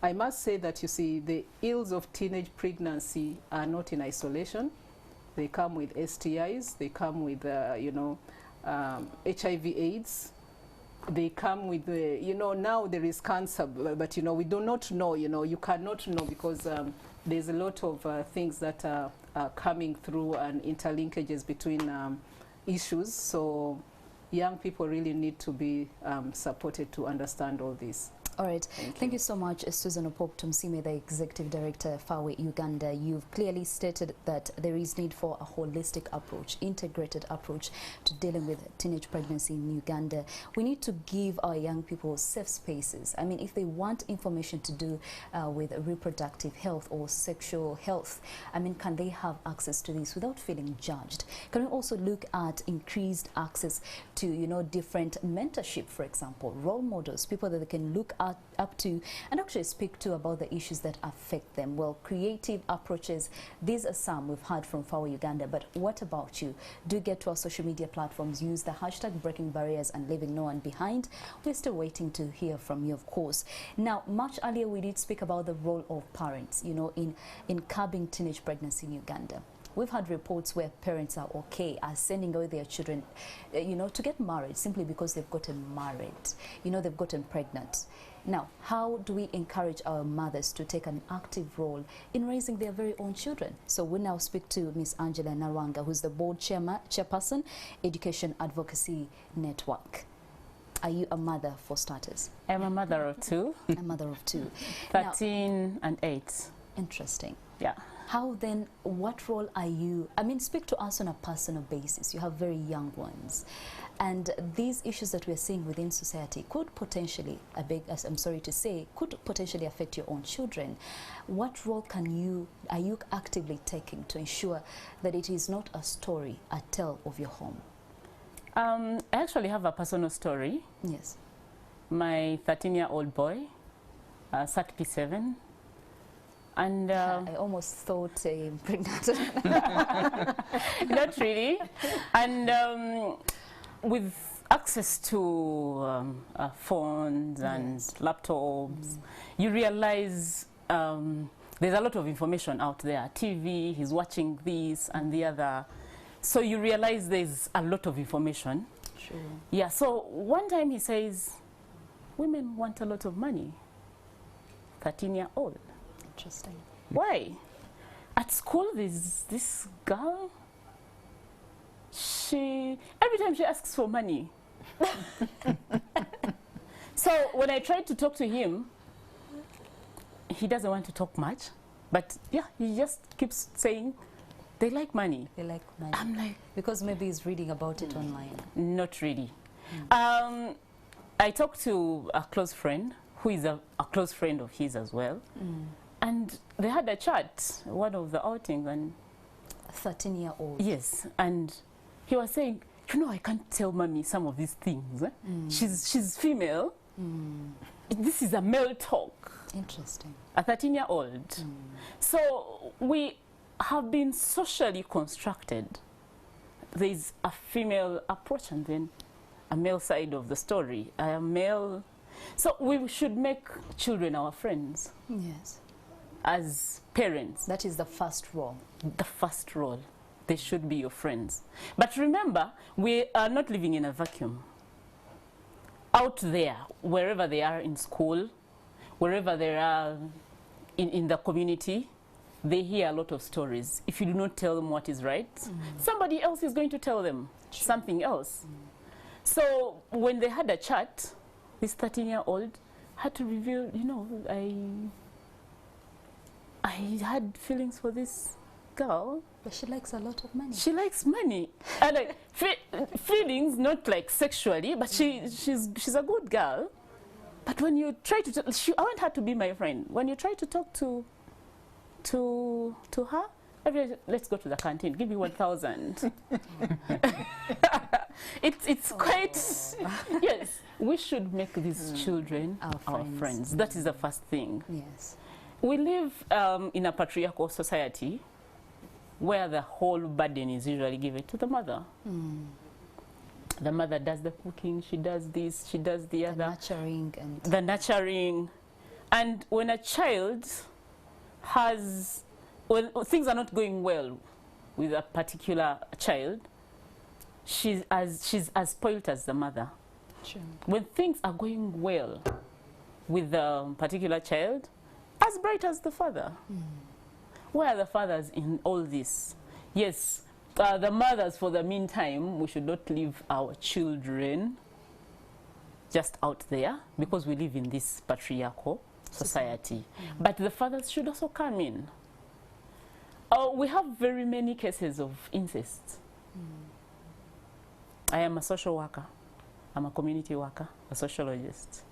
I must say that, you see, the ills of teenage pregnancy are not in isolation. They come with STIs, they come with, you know, HIV/AIDS. They come with, you know, now there is cancer, but, you know, we do not know, you know, you cannot know, because there's a lot of things that are coming through and interlinkages between issues. So young people really need to be supported to understand all this. All right. Thank you so much, Susan Opop Tumsime, the Executive Director, FAWE Uganda. You've clearly stated that there is need for a holistic approach, integrated approach to dealing with teenage pregnancy in Uganda. We need to give our young people safe spaces. I mean, if they want information to do with reproductive health or sexual health, I mean, can they have access to this without feeling judged? Can we also look at increased access to, you know, different mentorship, for example, role models, people that they can look up to and actually speak to about the issues that affect them? Well, creative approaches, these are some we've heard from FAWE Uganda, but what about you? Do get to our social media platforms, use the hashtag Breaking Barriers and Leaving No One Behind. We're still waiting to hear from you, of course. Now, much earlier we did speak about the role of parents, you know, in curbing teenage pregnancy in Uganda. We've had reports where parents are sending away their children, you know, to get married simply because they've gotten married, you know, they've gotten pregnant. Now, how do we encourage our mothers to take an active role in raising their very own children? So we now speak to Ms. Angela Narwanga, who's the board chairperson, Education Advocacy Network. Are you a mother, for starters? I'm a mother of two. A mother of two. 13 and 8. Interesting. Yeah. How then, what role are you, I mean, speak to us on a personal basis. You have very young ones. And these issues that we're seeing within society could potentially, I'm sorry to say, could potentially affect your own children. What role are you actively taking to ensure that it is not a story, a tale of your home? I actually have a personal story. Yes. My 13-year-old boy, sat P7. And I almost thought pregnant. Not really. And with access to phones and laptops, you realize there's a lot of information out there. TV, he's watching this and the other. So you realize there's a lot of information. Sure. Yeah, so one time he says, women want a lot of money. 13-year-old. Interesting. Why? At school, there's this girl. Every time she asks for money. So when I tried to talk to him, he doesn't want to talk much. But yeah, he just keeps saying, they like money. They like money. I'm like, because maybe he's reading about it online. not really. I talked to a close friend who is a close friend of his as well. And they had a chat, one of the outings, and 13-year-old. yes, and he was saying, you know, I can't tell mommy some of these things. She's female. This is a male talk. Interesting. A 13-year-old. So we have been socially constructed. There's a female approach and then a male side of the story. I am male. So we should make children our friends. Yes. As parents. That is the first role. The first role. They should be your friends. But remember, we are not living in a vacuum. Out there, wherever they are in school, wherever they are in the community, they hear a lot of stories. If you do not tell them what is right, somebody else is going to tell them something else. So when they had a chat, this 13-year-old had to reveal, you know, I had feelings for this girl. But she likes a lot of money. She likes money. And like, feelings, not like sexually, but she's a good girl. But when you try to, I want her to be my friend. When you try to talk to her, let's go to the canteen, give me 1,000. It's quite, yes, we should make these children our friends. That is the first thing. Yes. We live in a patriarchal society where the whole burden is usually given to the mother. The mother does the cooking, she does this, she does the other. Nurturing and the nurturing. And when a child has, when things are not going well with a particular child, she's as spoiled as the mother. Sure. When things are going well with the particular child, as bright as the father. Where are the fathers in all this? Yes, the mothers, for the meantime, we should not leave our children just out there because we live in this patriarchal society. But the fathers should also come in. We have very many cases of incest. I am a social worker. I'm a community worker, a sociologist.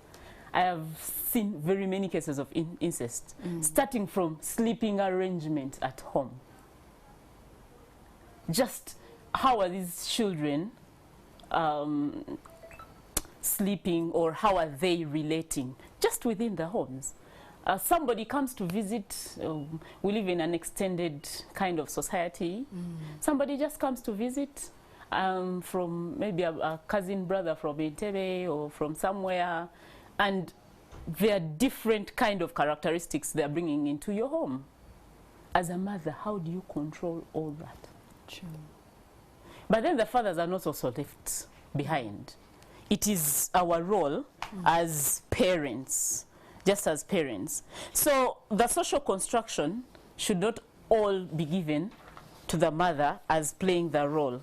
I have seen very many cases of incest, starting from sleeping arrangement at home. Just how are these children sleeping, or how are they relating just within the homes? Somebody comes to visit. We live in an extended kind of society. Somebody just comes to visit from maybe a cousin brother from Entebbe or from somewhere, and there are different kind of characteristics they're bringing into your home. As a mother, how do you control all that? True. But then the fathers are not also left behind. It is our role as parents, just as parents. So the social construction should not all be given to the mother as playing the role.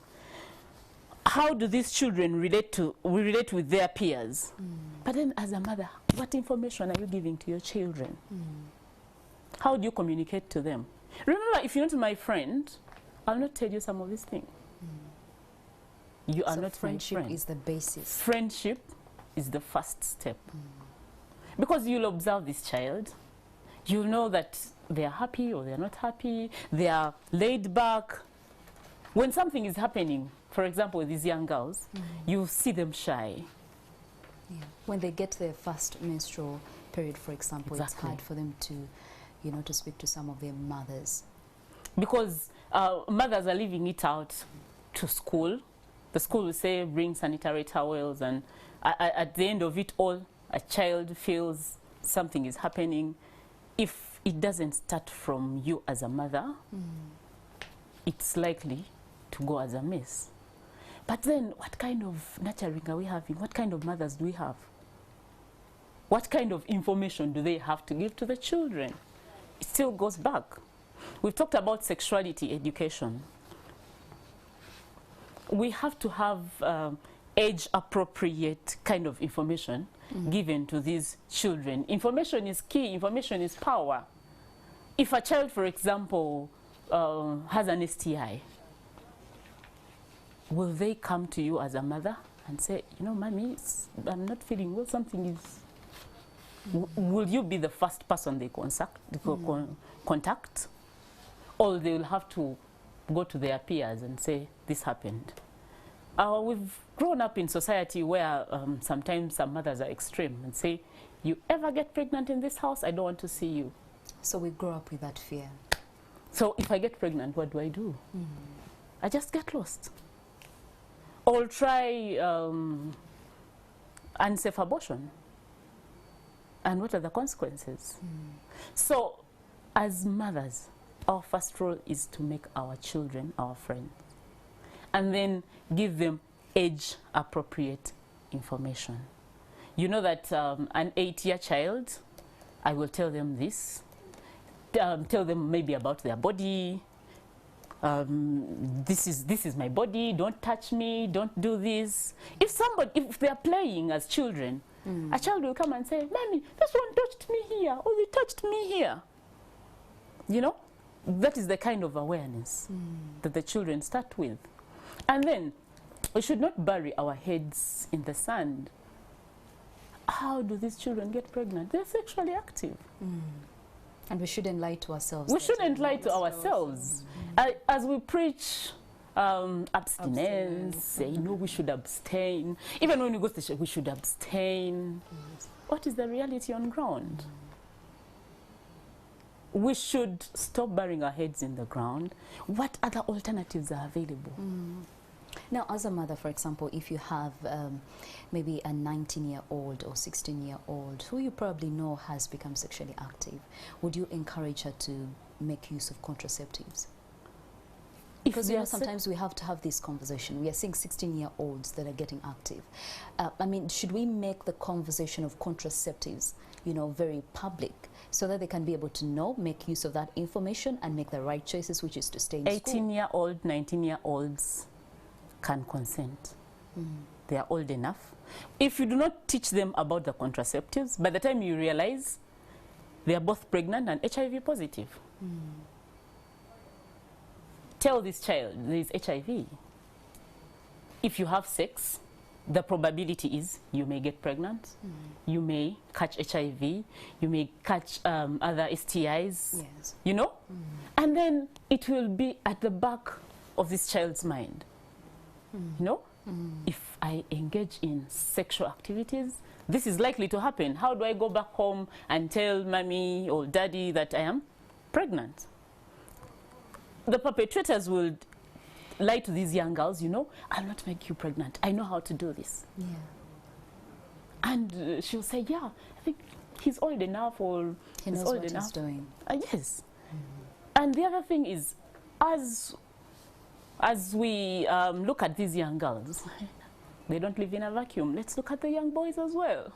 How do these children relate with their peers? But then as a mother, what information are you giving to your children? How do you communicate to them? Remember, if you're not my friend, I'll not tell you some of these things. You are So not friendship my friend. is the basis. Friendship is the first step. Because you'll observe this child. You'll know that they are happy or they are not happy. They are laid back. When something is happening, for example, with these young girls, you see them shy. Yeah. When they get their first menstrual period, for example, it's Exactly. hard for them to, you know, to speak to some of their mothers. Because mothers are leaving it out to school. The school will say, bring sanitary towels, and at the end of it all, a child feels something is happening. If it doesn't start from you as a mother, it's likely to go as a mess. But then, what kind of nurturing are we having? What kind of mothers do we have? What kind of information do they have to give to the children? It still goes back. We've talked about sexuality education. We have to have age-appropriate kind of information given to these children. Information is key. Information is power. If a child, for example, has an STI, will they come to you as a mother and say, you know, mommy, I'm not feeling well, something is... Will you be the first person they contact? Or they will have to go to their peers and say, this happened. We've grown up in society where sometimes some mothers are extreme and say, you ever get pregnant in this house, I don't want to see you. So we grow up with that fear. So if I get pregnant, what do? I just get lost. Or try unsafe abortion. And what are the consequences? So as mothers, our first role is to make our children our friends, and then give them age-appropriate information. You know that an 8-year child, I will tell them this, tell them maybe about their body, this is my body, don't touch me, don't do this. If they're playing as children, a child will come and say, Mommy, this one touched me here, or they touched me here. You know, that is the kind of awareness that the children start with. And then, we should not bury our heads in the sand. How do these children get pregnant? They're sexually active. And we shouldn't lie to ourselves. We shouldn't lie to ourselves. As we preach abstinence, say, no, we should abstain. Even when we go to the church, we should abstain. What is the reality on ground? We should stop burying our heads in the ground. What other alternatives are available? Now, as a mother, for example, if you have maybe a 19-year-old or 16-year-old who you probably know has become sexually active, would you encourage her to make use of contraceptives? Because you know, sometimes we have to have this conversation. We are seeing 16-year-olds that are getting active. I mean, should we make the conversation of contraceptives, you know, very public, so that they can be able to know, make use of that information and make the right choices, which is to stay in school? 18-year-old, 19-year-olds can consent. they are old enough. If you do not teach them about the contraceptives, by the time you realize they are both pregnant and HIV positive. Tell this child there is HIV. If you have sex, the probability is you may get pregnant, you may catch HIV, you may catch other STIs, Yes. you know? And then it will be at the back of this child's mind. You know? If I engage in sexual activities, this is likely to happen. How do I go back home and tell mommy or daddy that I am pregnant? The perpetrators will lie to these young girls, you know, I'll not make you pregnant. I know how to do this. Yeah. And she'll say, yeah, I think he's old enough, or He he's knows old what enough. he's doing. Yes. And the other thing is, as we look at these young girls, they don't live in a vacuum. Let's look at the young boys as well.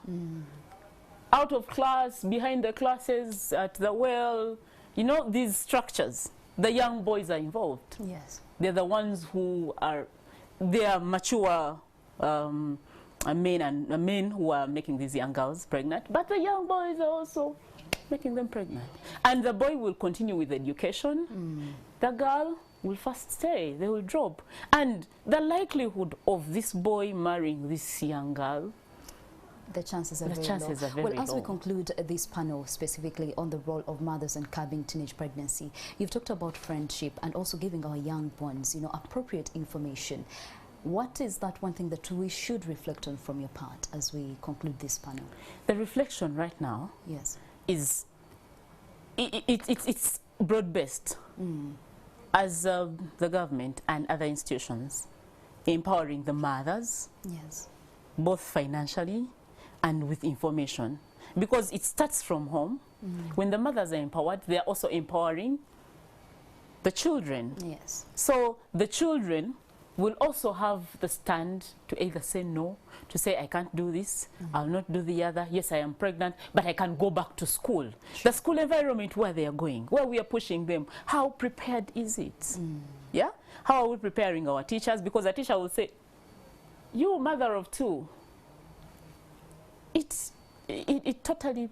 Out of class, behind the classes, at the well, you know, these structures, the young boys are involved. Yes. They're the ones who are, they are mature men who are making these young girls pregnant, but the young boys are also making them pregnant. And the boy will continue with education. The girl will first stay, they will drop. And the likelihood of this boy marrying this young girl, The chances are the very chances low. are very Well, as we low. conclude this panel specifically on the role of mothers in curbing teenage pregnancy, you've talked about friendship and also giving our young ones, you know, appropriate information. What is that one thing that we should reflect on from your part as we conclude this panel? The reflection right now Yes. is, it's broad-based. As the government and other institutions, empowering the mothers, Yes. both financially and with information, because it starts from home. When the mothers are empowered, they are also empowering the children. Yes. So the children will also have the stand to either say no, to say I can't do this, I'll not do the other, yes I am pregnant, but I can go back to school. The school environment where they are going, where we are pushing them, how prepared is it? Yeah? How are we preparing our teachers? Because a teacher will say, you mother of two, it totally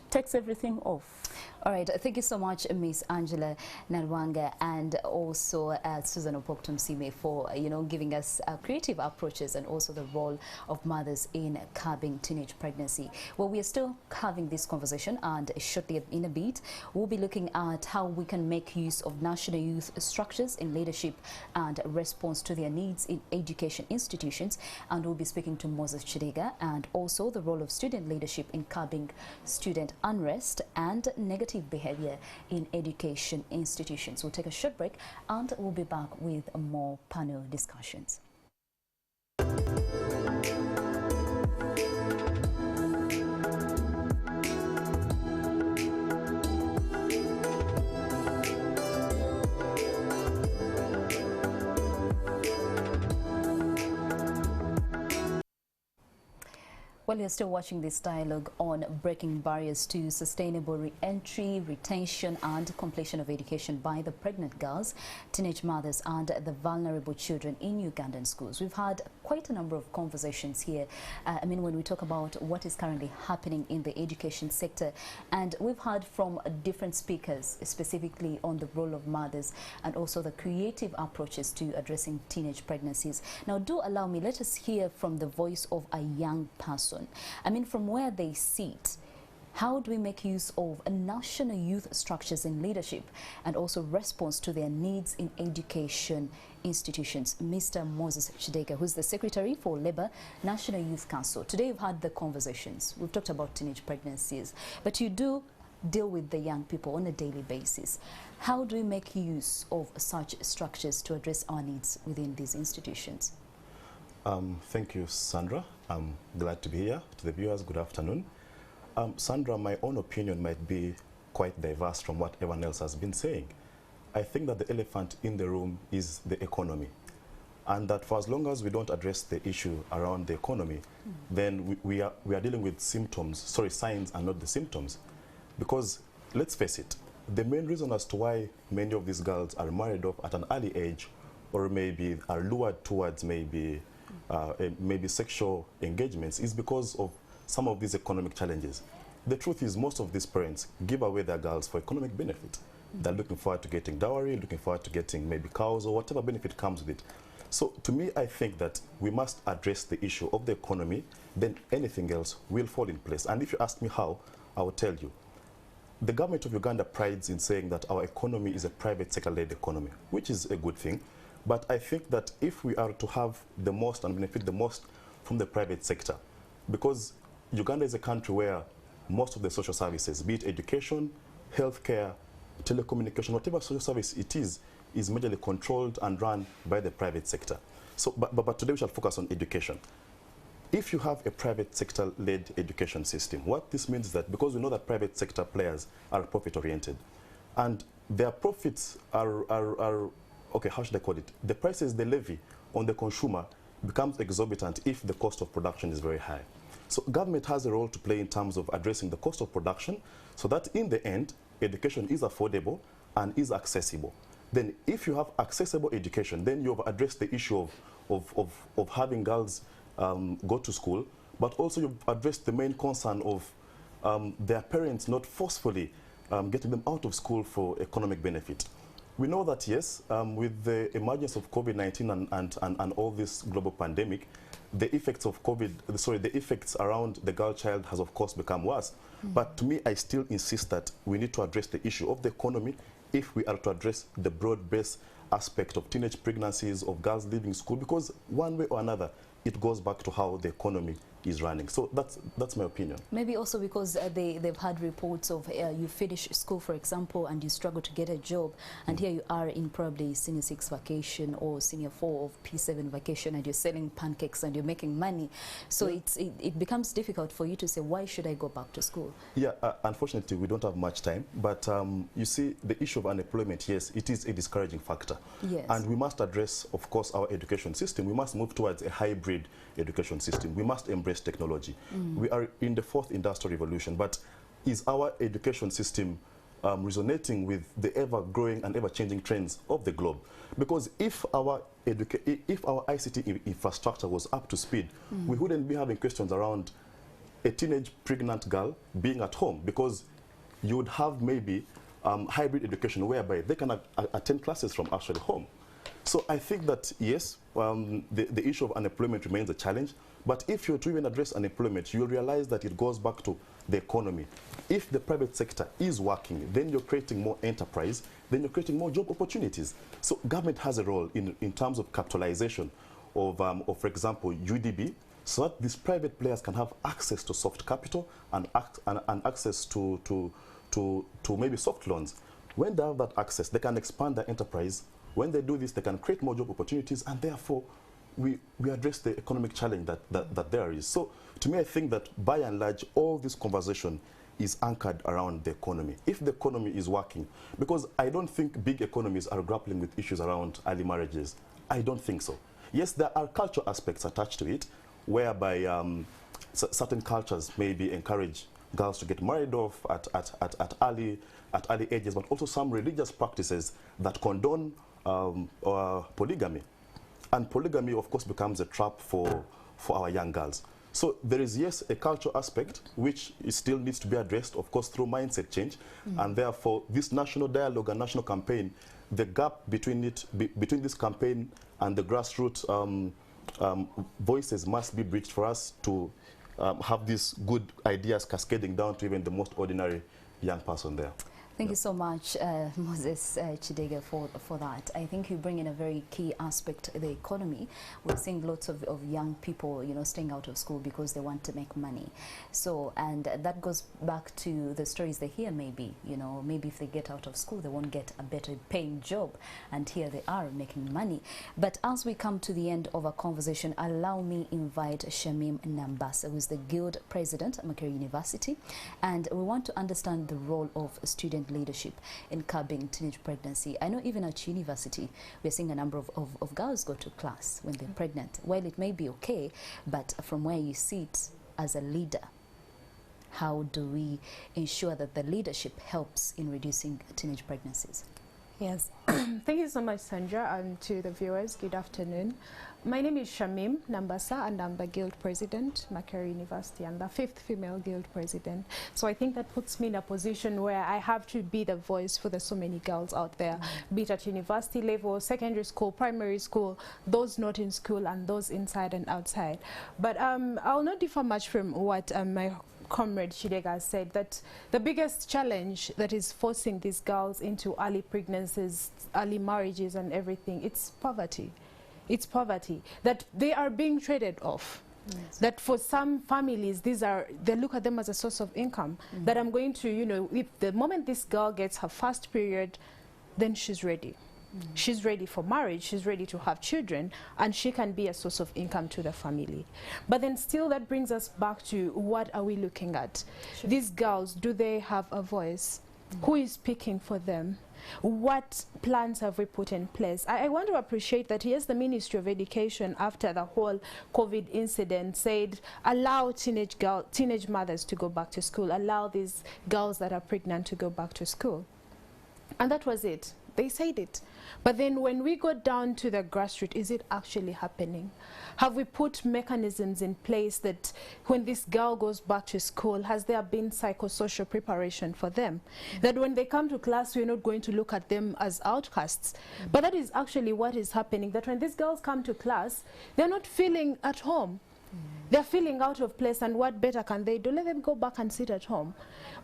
takes everything off. All right, thank you so much, Miss Angela Narwanga, and also Susan Opoktumsime for, you know, giving us creative approaches and also the role of mothers in curbing teenage pregnancy. Well, we are still having this conversation, and shortly in a bit, we'll be looking at how we can make use of national youth structures in leadership and response to their needs in education institutions, and we'll be speaking to Moses Chidega, and also the role of student leadership in curbing student unrest and negative behavior in education institutions. We'll take a short break and we'll be back with more panel discussions. Well, you're still watching this dialogue on breaking barriers to sustainable re-entry, retention and completion of education by the pregnant girls, teenage mothers and the vulnerable children in Ugandan schools. We've had quite a number of conversations here. I mean, when we talk about what is currently happening in the education sector, and we've heard from different speakers specifically on the role of mothers and also the creative approaches to addressing teenage pregnancies. Now, do allow me, let us hear from the voice of a young person. I mean, from where they sit, how do we make use of national youth structures in leadership and also response to their needs in education institutions? Mr. Moses Chidega, who's the Secretary for Labour National Youth Council. Today we've had the conversations. We've talked about teenage pregnancies, but you do deal with the young people on a daily basis. How do we make use of such structures to address our needs within these institutions? Thank you, Sandra. I'm glad to be here. To the viewers, good afternoon. Sandra, my own opinion might be quite diverse from what everyone else has been saying. I think that the elephant in the room is the economy. And that for as long as we don't address the issue around the economy, then we are dealing with symptoms, sorry, signs and not the symptoms. Because let's face it, the main reason as to why many of these girls are married off at an early age or maybe are lured towards maybe maybe sexual engagements is because of some of these economic challenges. The truth is most of these parents give away their girls for economic benefit. They're looking forward to getting dowry, looking forward to getting maybe cows or whatever benefit comes with it. So to me, I think that we must address the issue of the economy, then anything else will fall in place. And if you ask me how, I will tell you. The government of Uganda prides in saying that our economy is a private sector-led economy, which is a good thing. But I think that if we are to have the most and benefit the most from the private sector, because Uganda is a country where most of the social services, be it education, healthcare, telecommunication, whatever social service it is majorly controlled and run by the private sector. So, but today we shall focus on education. If you have a private sector-led education system, what this means is that because we know that private sector players are profit-oriented, and their profits are, okay, how should I call it? The prices they levy on the consumer becomes exorbitant if the cost of production is very high. So government has a role to play in terms of addressing the cost of production so that in the end, education is affordable and is accessible. Then if you have accessible education, then you've addressed the issue of having girls go to school, but also you've addressed the main concern of their parents not forcefully getting them out of school for economic benefit. We know that, yes, with the emergence of COVID-19 and all this global pandemic, the effects of the effects around the girl child has of course become worse. But to me, I still insist that we need to address the issue of the economy if we are to address the broad-based aspect of teenage pregnancies, of girls leaving school, because one way or another, it goes back to how the economy is running. So that's my opinion. Maybe also because they've had reports of you finish school, for example, and you struggle to get a job, and here you are in probably senior 6 vacation or senior 4 of P7 vacation, and you're selling pancakes and you're making money. So it becomes difficult for you to say, why should I go back to school? Yeah, unfortunately, we don't have much time. But you see, the issue of unemployment, yes, it is a discouraging factor. Yes. And we must address, of course, our education system. We must move towards a hybrid education system. We must embrace technology. We are in the 4th industrial revolution, but is our education system resonating with the ever-growing and ever-changing trends of the globe? Because if our ICT infrastructure was up to speed, we wouldn't be having questions around a teenage pregnant girl being at home, because you would have maybe hybrid education whereby they can attend classes from actually home. So I think that, yes, the issue of unemployment remains a challenge, but if you're to even address unemployment, you'll realize that it goes back to the economy. If the private sector is working, then you're creating more enterprise, then you're creating more job opportunities. So government has a role in terms of capitalization of for example, UDB, so that these private players can have access to soft capital and access to maybe soft loans. When they have that access, they can expand their enterprise. When they do this, they can create more job opportunities, and therefore we address the economic challenge that there is. So to me, I think that by and large, all this conversation is anchored around the economy. If the economy is working, because I don't think big economies are grappling with issues around early marriages. I don't think so. Yes, there are cultural aspects attached to it, whereby certain cultures maybe encourage girls to get married off at early ages, but also some religious practices that condone polygamy. And polygamy, of course, becomes a trap for our young girls. So there is, yes, a cultural aspect which still needs to be addressed, of course, through mindset change. And therefore, this national dialogue and national campaign, the gap between this campaign and the grassroots voices must be bridged for us to have these good ideas cascading down to even the most ordinary young person there. Thank you so much, Moses Chidege, for that. I think you bring in a very key aspect, the economy. We're seeing lots of young people, you know, staying out of school because they want to make money. So, and that goes back to the stories they hear, maybe, you know, maybe if they get out of school, they won't get a better paying job. And here they are making money. But as we come to the end of our conversation, allow me invite Shamim Nambasa, who is the Guild President at Makerere University. And we want to understand the role of student leadership in curbing teenage pregnancy. I know even at university, we're seeing a number of girls go to class when they're pregnant. Well, it may be okay, but from where you sit as a leader, how do we ensure that the leadership helps in reducing teenage pregnancies? Yes, thank you so much, Sandra, and to the viewers, good afternoon. My name is Shamim Nambasa, and I'm the Guild President, Makerere University, and the 5th female Guild President. So I think that puts me in a position where I have to be the voice for the so many girls out there, be it at university level, secondary school, primary school, those not in school, and those inside and outside. But I'll not differ much from what my comrade Shidega said, that the biggest challenge that is forcing these girls into early pregnancies, early marriages and everything, it's poverty. It's poverty, that they are being traded off. Yes. That for some families, they look at them as a source of income. That I'm going to, you know, if the moment this girl gets her first period, then she's ready. She's ready for marriage, she's ready to have children, and she can be a source of income to the family. But then still that brings us back to what are we looking at? Sure. These girls, do they have a voice? Who is speaking for them? What plans have we put in place? I want to appreciate that, yes, the Ministry of Education, after the whole COVID incident, said allow teenage mothers to go back to school, allow these girls that are pregnant to go back to school. And that was it. They said it. But then when we go down to the grassroots, is it actually happening? Have we put mechanisms in place that when this girl goes back to school, has there been psychosocial preparation for them? That when they come to class, we're not going to look at them as outcasts. But that is actually what is happening, that when these girls come to class, they're not feeling at home. They're feeling out of place, and what better can they do? Let them go back and sit at home.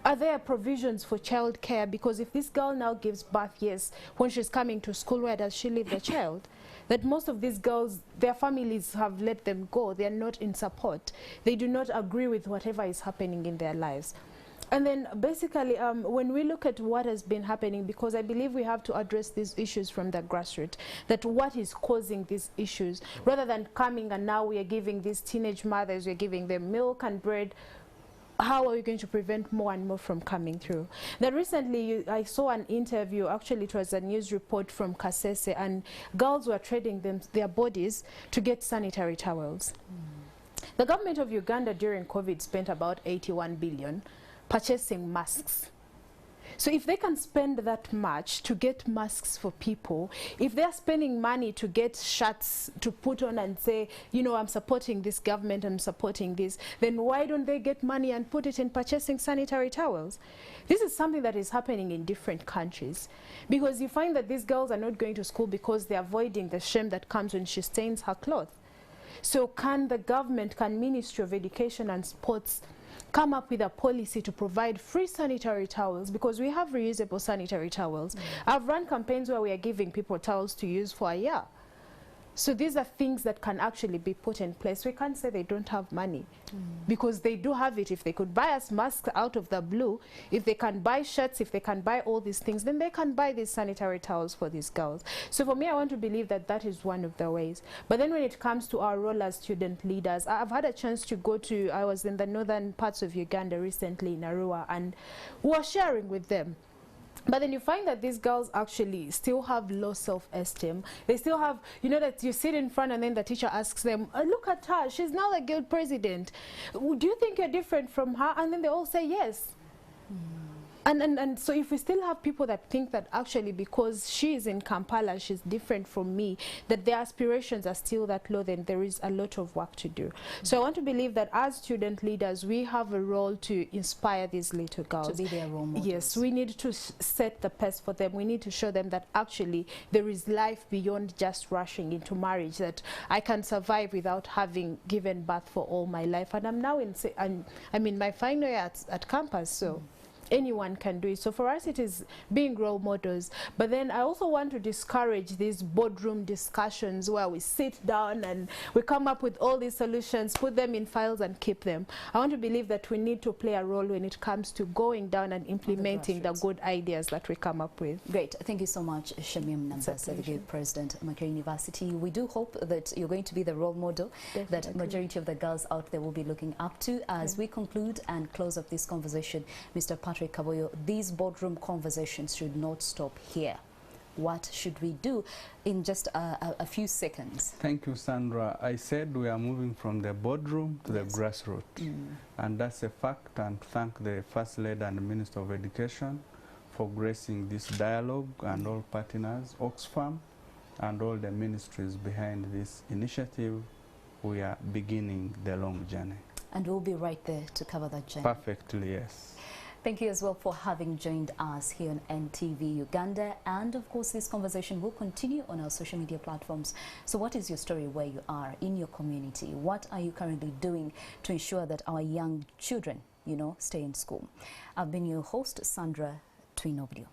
Are there provisions for child care? Because if this girl now gives birth, yes, when she's coming to school, where does she leave the child? That most of these girls, their families have let them go. They're not in support. They do not agree with whatever is happening in their lives. And then basically, when we look at what has been happening, because I believe we have to address these issues from the grassroots, that what is causing these issues, rather than coming and now we are giving these teenage mothers, we're giving them milk and bread, how are we going to prevent more and more from coming through? Now recently I saw an interview, actually it was a news report from Kasese, and girls were trading their bodies to get sanitary towels. The government of Uganda during COVID spent about 81 billion purchasing masks. So if they can spend that much to get masks for people, if they're spending money to get shirts to put on and say, you know, I'm supporting this government, I'm supporting this, then why don't they get money and put it in purchasing sanitary towels? This is something that is happening in different countries, because you find that these girls are not going to school because they're avoiding the shame that comes when she stains her clothes. So can the government, can Ministry of Education and Sports come up with a policy to provide free sanitary towels, because we have reusable sanitary towels. I've run campaigns where we are giving people towels to use for a year. So these are things that can actually be put in place. We can't say they don't have money, because they do have it. If they could buy us masks out of the blue, if they can buy shirts, if they can buy all these things, then they can buy these sanitary towels for these girls. So for me, I want to believe that that is one of the ways. But then when it comes to our role as student leaders, I've had a chance to go to, I was in the northern parts of Uganda recently in Arua, and we were sharing with them. But then you find that these girls actually still have low self-esteem. They still have, you know, that you sit in front and then the teacher asks them, oh, look at her, she's now the guild president. Do you think you're different from her? And then they all say yes. And so if we still have people that think that actually because she is in Kampala, she's different from me, that their aspirations are still that low, then there is a lot of work to do. So I want to believe that as student leaders, we have a role to inspire these little girls. To be their role models. Yes, we need to set the pace for them. We need to show them that actually there is life beyond just rushing into marriage, that I can survive without having given birth for all my life. And I'm now in, I'm in my final year at campus, so anyone can do it. So for us it is being role models. But then I also want to discourage these boardroom discussions where we sit down and we come up with all these solutions, put them in files and keep them. I want to believe that we need to play a role when it comes to going down and implementing the good ideas that we come up with. Great. Thank you so much, Shamim Nambasa, the Guild President of Makerere University. We do hope that you're going to be the role model that majority of the girls out there will be looking up to. As we conclude and close up this conversation, Mr. Patrick Kaboyo, these boardroom conversations should not stop here. What should we do in just a few seconds? Thank you, Sandra. I said we are moving from the boardroom to the grassroots. And that's a fact, and thank the First Lady and the Minister of Education for gracing this dialogue and all partners, Oxfam, and all the ministries behind this initiative. We are beginning the long journey. And we'll be right there to cover that journey. Perfectly, yes. Thank you as well for having joined us here on NTV Uganda. And of course, this conversation will continue on our social media platforms. So what is your story where you are in your community? What are you currently doing to ensure that our young children, stay in school? I've been your host, Sandra Twinoblio.